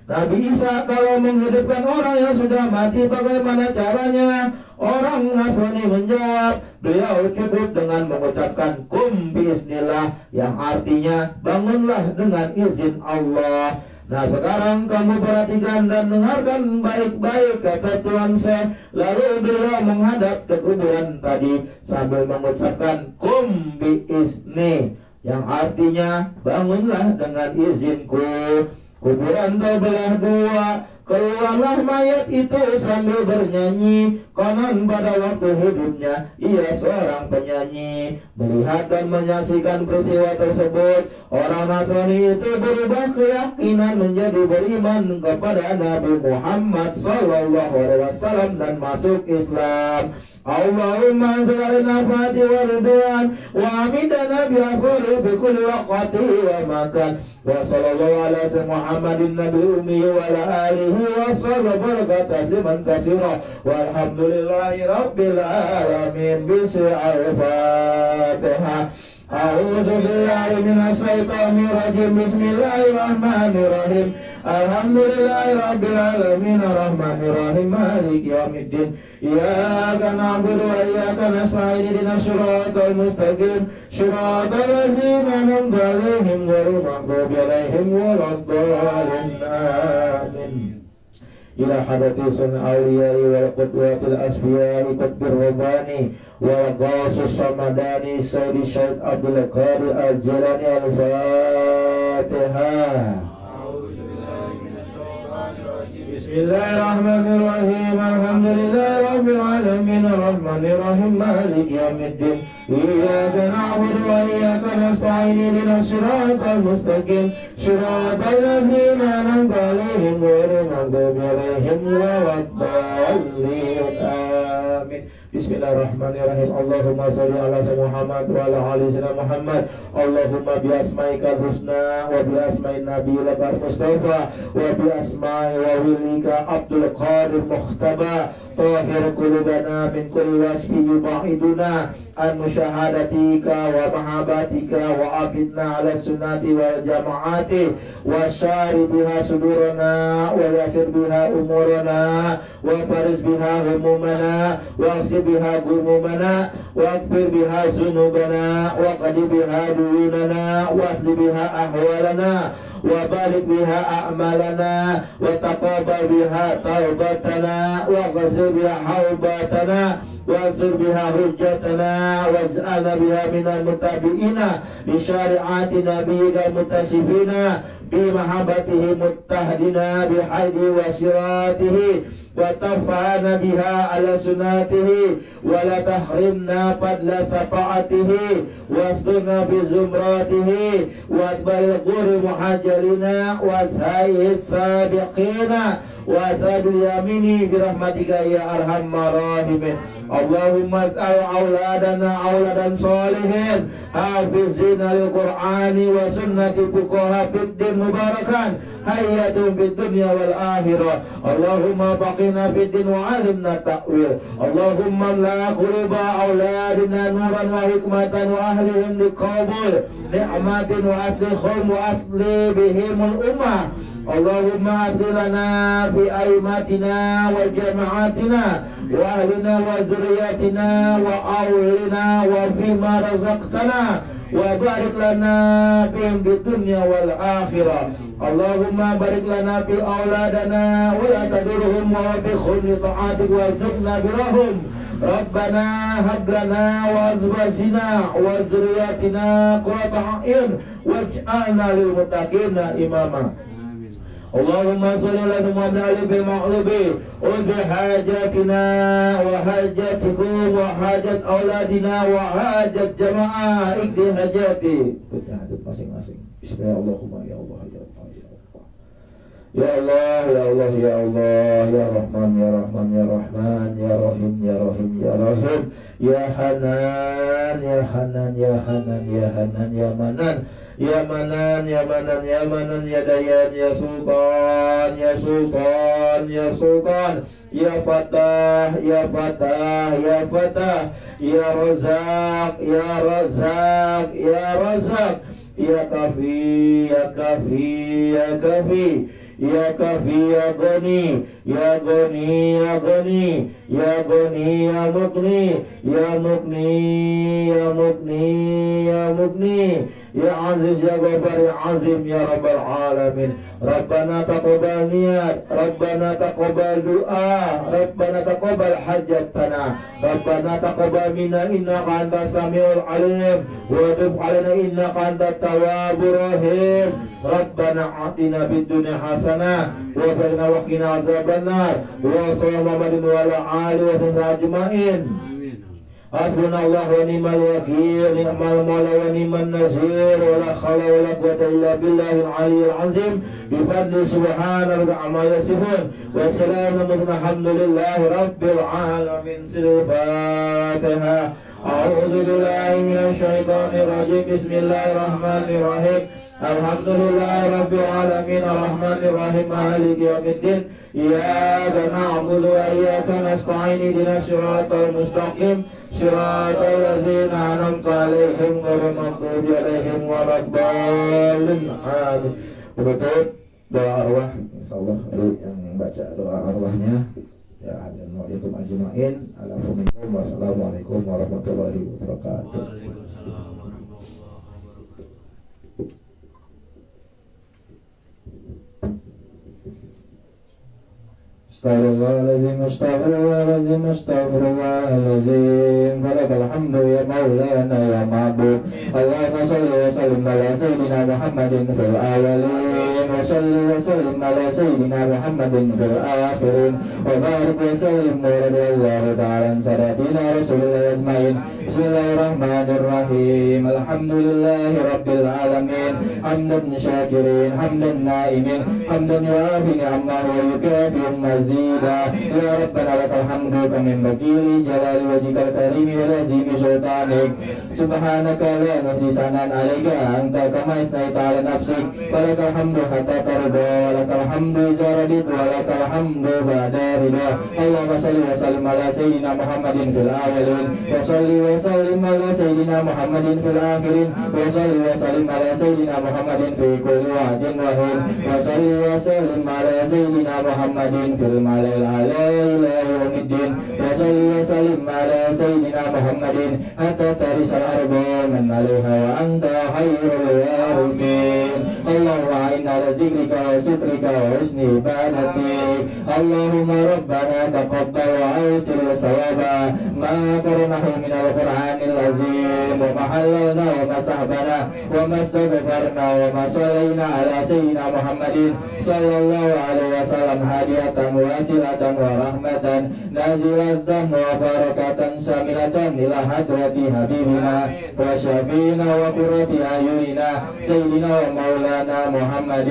Speaker 2: Nabi Isa kalau menghidupkan orang yang sudah mati bagaimana caranya? Orang Nasrani menjawab, beliau cukup dengan mengucapkan kum bismillah, yang artinya bangunlah dengan izin Allah. Nah sekarang kamu perhatikan dan dengarkan baik-baik kata Tuan Syekh. Lalu beliau menghadap ke kuburan tadi sambil mengucapkan kum biizni, yang artinya bangunlah dengan izinku. Kuburan terbelah dua. Keluarlah mayat itu sambil bernyanyi. Konon pada waktu hidupnya ia seorang penyanyi. Melihat dan menyaksikan peristiwa tersebut, orang Nasrani itu berubah keyakinan menjadi beriman kepada Nabi Muhammad Sallallahu Alaihi Wasallam dan masuk Islam. Allahumma salli ala Fatih wa ridwan wa amidana bi afri bi kulli waqti wa makan wa sallallahu ala sayyidina Muhammadin nabi ummi wa ala alihi wa sallallahu tasliman katsira walhamdulillahi rabbil alamin. Al-Fatihah. A'udzu billahi minasy syaithanir rajim. Bismillahirrahmanirrahim. Alhamdulillahi rabbil alamin arrahmanir rahim maliki yaumiddin. Iyyaka na'budu wa iyyaka nasta'in ihdinas siratal mustaqim siratal ladzina an'amta 'alaihim ghairil maghdubi 'alaihim waladdallin. Amin. Ila hadati sun awliyai wal qudwatil asfiyai qutbir rabbani wal ghasus samadani sayyidi Syekh Abdul Qadir Al-Jilani. Al-Fatihah. Bismillahirrahmanirrahim. Alhamdulillahi rabbil alamin arrahmanir rahim maliki yaumiddin. Iyyaka na'budu wa iyyaka nasta'in ihdinas siratal mustaqim siratal ladzina an'amta 'alaihim ghairil maghdubi 'alaihim waladdallin. Amin. Bismillahirrahmanirrahim. Allahumma sholli ala sayyidina Muhammad wa ala ali sayyidina Muhammad. Allahumma bi asma'ikal husna wa bi asma'in nabiyil mustafa wa bi asma'i wa wilika Abdul Qadir Mukhtaba طهر قلوبنا من كل وصف يبعدنا عن مشاهدتك ومحبتك وعبدنا على السنة والجماعات وشار بها صدورنا ويسر بها أمورنا وفرز بها همومنا واغسل بها غمومنا واغفر بها ذنوبنا وقد بها ديوننا واصل بها أحوالنا وبارك بها أعمالنا وتقبل بها توبتنا واغسل بها حوباتنا وانصر بها حجتنا واجعلنا بها من المتابعين لشريعة نبيك المتصفين بمحبته متحدين بحيث وصراطه وترفعنا بها على سنته ولا تحرمنا فضل شفاعته واسترنا بزمراته واتبع الغر محجلين وسعي السابقين وأسأل اليمين برحمتك يا أرحم الراحمين. اللهم اجعل أولادنا أولادا صالحين حافظين للقرآن وسنة فقهاء في الدين مباركا حياة في الدنيا والآخرة. اللهم بقنا في الدين وعلمنا التأويل. اللهم لا قلوب أولادنا نورا وحكمة وأهلهم لقبول نعمة وأصلهم وأصل بهم الأمة. اللهم أهد لنا بأئمتنا وجماعتنا وأهلنا وذرياتنا وأولنا وفيما رزقتنا وبارك لنا بهم في الدنيا والآخرة. اللهم بارك لنا في أولادنا ولا تدرهم وبخل طاعتك وارزقنا برهم. ربنا هب لنا وأزواجنا وذرياتنا قرة أعين واجعلنا للمتقين إماما. اللهم صل على محمد بالمغلوب وبحاجاتنا وحاجاتكم وحاجات أولادنا وحاجات جماعة اقضي حاجاتي. masing-masing. Bismillah Allahumma ya Allah ya Allah ya Allah ya Allah ya Allah ya Rahman ya Rahman ya Rahman ya Rahim ya Rahim ya Rahim ya Hanan ya Hanan ya Hanan ya Hanan ya Manan ya Manan ya Manan ya Manan ya Dayan ya Sultan ya Sultan ya Sultan ya Fatah ya Fatah ya Fatah ya Razak ya Razak ya Razak ya Kafi ya Kafi ya Kafi ya Kafi ya Goni ya Goni ya Goni ya Goni ya Mukni ya Mukni ya Mukni ya Mukni ya Aziz ya Ghaffar ya Azim ya Rabbal Alamin. Rabbana taqabbal niyat, Rabbana taqabbal du'a, Rabbana taqabbal hajatana, Rabbana taqabbal minna innaka antas samiul alim wa tub alaina innaka antat tawwabur rahim. Rabbana atina fid dunya hasanah wa qina wa qina azabannar wa sallallahu alaihi wa ala alihi wa sahbihi ajmain. Hasbunallahu wa ni'mal wakil, ni'mal mawla wa ni'man nasir, wa la hawla wa la quwwata illa billahil aliyyil azim. Bi fadli subhana rabbika amma yasifun wa salamun alhamdulillahi rabbil alamin. Sirul Fatihah. A'udzu billahi minasy syaithanir rajim. Bismillahirrahmanirrahim. Alhamdulillahi rabbil alamin arrahmanir rahim maliki yaumiddin. Iyyaka na'budu wa iyyaka nasta'in ihdinas siratal mustaqim siratal ladzina an'amta 'alaihim ghairil maghdubi 'alaihim waladdallin. Amin. Penutup doa arwah, insyaallah yang baca doa arwahnya ya dan wa'alaikum ajma'in. Wassalamualaikum warahmatullahi wabarakatuh. Astaghfirullahaladzim, astaghfirullahaladzim, astaghfirullahaladzim. Falakal hamdu ya maulana ya ma'bud. Allahumma salli wa sallim ala sayyidina Muhammadin fil awalin wa salli wa sallim ala sayyidina Muhammadin fil akhirin wa barik wa sallim wa radiyallahu ta'ala an sadatina Rasulullah ajmain. Bismillahirrahmanirrahim. Alhamdulillahi rabbil alamin. Hamdan syakirin, hamdan naimin, hamdan yuafi ni'amahu wa yukafi mazid.
Speaker 1: مزيدا يا ربنا لك الحمد كما ينبغي لجلال وجهك الكريم ولعظيم سلطانك سبحانك لا نحصي ثناء عليك أنت كما أثنيت على نفسك ولك الحمد حتى ترضى ولك الحمد إذا رضيت ولك الحمد بعد رضا اللهم صل وسلم على سيدنا محمد في الأولين وصل وسلم على سيدنا محمد في الآخرين وصل وسلم على سيدنا محمد في كل وعد وحين وصل وسلم على سيدنا محمد في الملأ الأعلى إلى يوم الدين وصل وسلم على سيدنا محمد حتى ترث الأرض من عليها وأنت خير الوارثين اللهم أعنا على ذكرك وشكرك وحسن عبادتك اللهم ربنا تقبل وأوصل صوابا ما قرنه من القرآن العظيم وما حللنا وما سحبنا وما استغفرنا وما صلينا على سيدنا محمد صلى الله عليه وسلم هدية واصلة ورحمة نازلة وبركة شاملة إلى حضرة حبيبنا وشفينا وقرة أعيننا سيدنا ومولانا محمد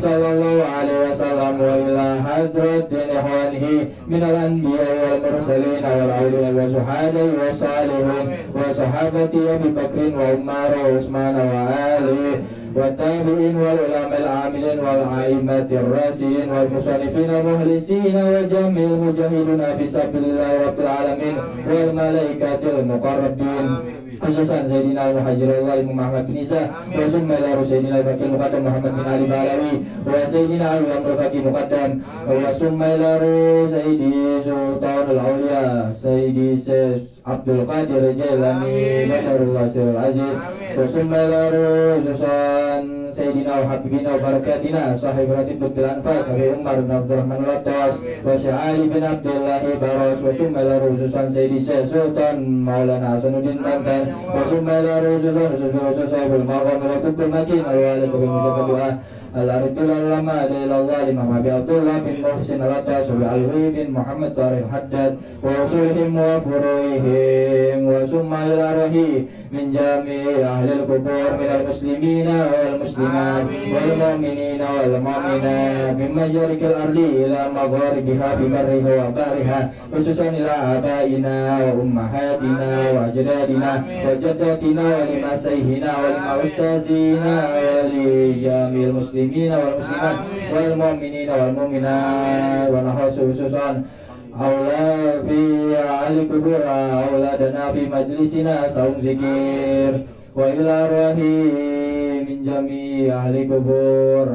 Speaker 1: صلى الله عليه وسلم وإلى حضرة إخوانه من الأنبياء والمرسلين والأولياء والشهداء والصالحين وصحابة أبي بكر وعمر وعثمان وآله والتابعين والعلماء العاملين والأئمة الراشدين والمصنفين المخلصين وجميع المجاهدين في سبيل الله رب العالمين والملائكة المقربين خصوصا سيدنا المهاجر الله Imam Ahmad bin Isa wa summa ila Sayyidina Al-Fakir Muqaddam Muhammad bin Ali Balawi wa Sayyidina Ali Al-Fakir Muqaddam wa summa ila Sayyidi Sultan Al-Awliya Sayyidi Abdul Qadir Jailani Badarullah Sirul Aziz wa summa ila Susan Sayyidina wa Habibina wa Barakatina Sahib Ratib Bil Anfas Habib Umar bin Abdurrahman Al-Attas wa Syahali bin Abdullah Baros wa summa ila Susan Sayyidi Sultan Maulana Hasanuddin Banten wa summa ila Susan Sahibul Maqam wa Kubul Makin al-Walid wa Bimujabah Doa Al-Arifil Al-Lama Adailallah Imam Abi Abdullah bin Muhsin Al-Attas wa Al-Hui bin Muhammad Tarih Haddad wa usulihim wa furuihim wa summa ila Rahi min jami' ahli al-qubur min al-muslimina wal-muslimat wal-mu'minina wal-mu'minat min masyarikil ardi ila magharibiha fi barriha wa bahriha khususan ila abaina wa ummahatina wa ajdadina wa jaddatina wa limasayhina wa lima ustazina wa li jami'il muslimina wal-muslimat wal-mu'minina wal-mu'minat wa khususan أولى في علي كبر أولادنا في مجلسنا صوم ذكر وإلى أرواح من جميع أهل kubur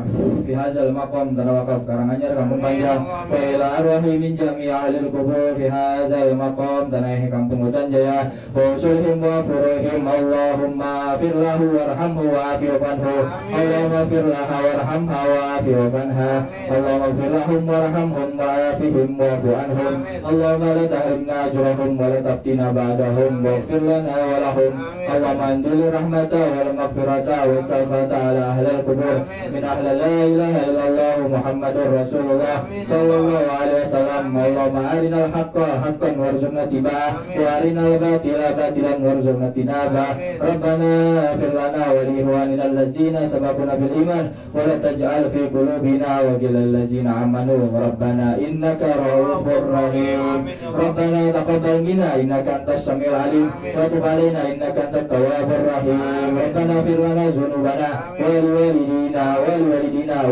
Speaker 1: fi hadzal maqam Tanah Wakaf Karanganyar Kampung Panjang wa ila arwahi min jami'i ahlil kubur fi hadzal maqam Tanah Kampung Hutan Jaya wa usulhim wa furuhim Allahumma fir lahu warhamhu wa afi'u anhu Allahumma fir laha warhamha wa afi'u anha Allahumma fir lahum warhamhum wa afihim wa afi'u anhum Allahumma la tahrimna ajrahum wa la taftina ba'dahum wa fir lana wa lahum Allahumma andil rahmata wal maghfirata wa salfata ala ahlil kubur min ahli la ilaha illallah Muhammadur Rasulullah sallallahu alaihi wasallam Allahumma arinal haqqa haqqan warzuqna tiba'ah wa arinal batila batilan warzuqna tinabah Rabbana fir lana wa li ikhwanina allazina sabaquna bil iman wa la taj'al fi qulubina wa ghillal ladzina amanu Rabbana innaka ra'ufur rahim Rabbana taqabbal minna innaka antas samiul alim wa tub alaina innaka antat tawwabur rahim Rabbana fir lana dzunubana wa liwalidina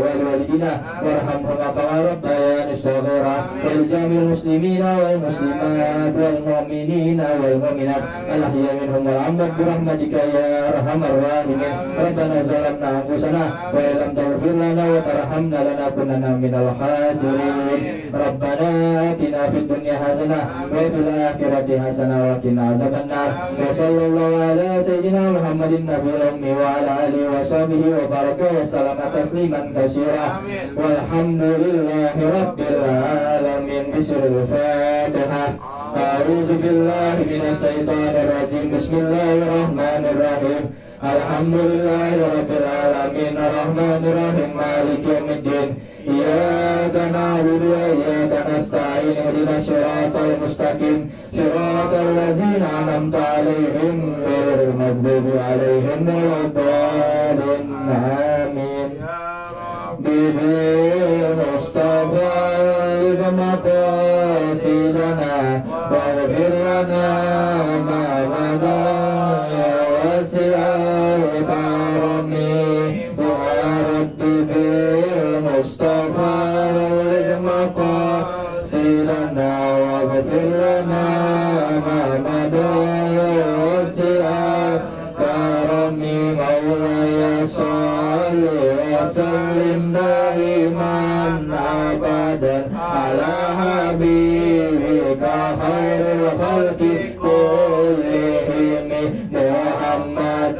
Speaker 1: والوالدين وارحمهما كما ربياني صغيرا ولجميع المسلمين والمسلمات والمؤمنين والمؤمنات الأحياء منهم والأموات برحمتك يا أرحم الراحمين ربنا ظلمنا أنفسنا وإن لم تغفر لنا وترحمنا لنكونن من الخاسرين ربنا آتنا في الدنيا حسنة وفي الآخرة حسنة وقنا عذاب النار وصلى الله على سيدنا محمد النبي الأمي وعلى آله وصحبه وبارك وسلم تسليما كثيرا والحمد لله رب العالمين بسر الفاتحة أعوذ بالله من الشيطان الرجيم بسم الله الرحمن الرحيم الحمد لله رب العالمين الرحمن الرحيم مالك يوم الدين إياك نعبد وإياك نستعين اهدنا الصراط المستقيم صراط الذين أنعمت عليهم غير المغضوب عليهم ولا الضالين آمين بالمصطفى مقاصدنا واغفر لنا ما مضى يا واسع الكرم يا رب بالمصطفى بلغ مقاصدنا واغفر لنا ما مضى يا واسع الكرم مولاي صل وسلم دائما أبدا على حبيبك خير الخلق كلهم محمد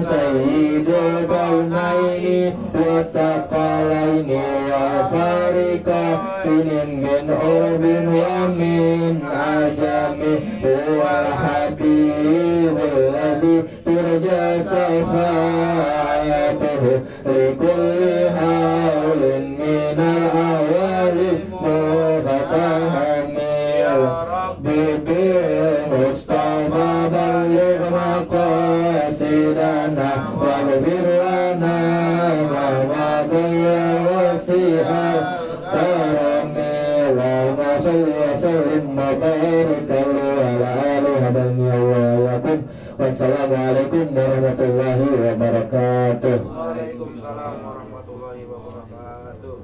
Speaker 1: سيد الكونين والثقلين وفارقين من عرب ومن عجم هو الحبيب الذي ترجى شفاعته لكل حول من الأول مفتهم بالمصطفى بلغ مقاصدنا واغفر لنا ما مضى وسع الكرم اللهم صل وسلم وبارك على آله وصحبه wassalamualaikum warahmatullahi wabarakatuh.
Speaker 3: Waalaikumsalam warahmatullahi wabarakatuh.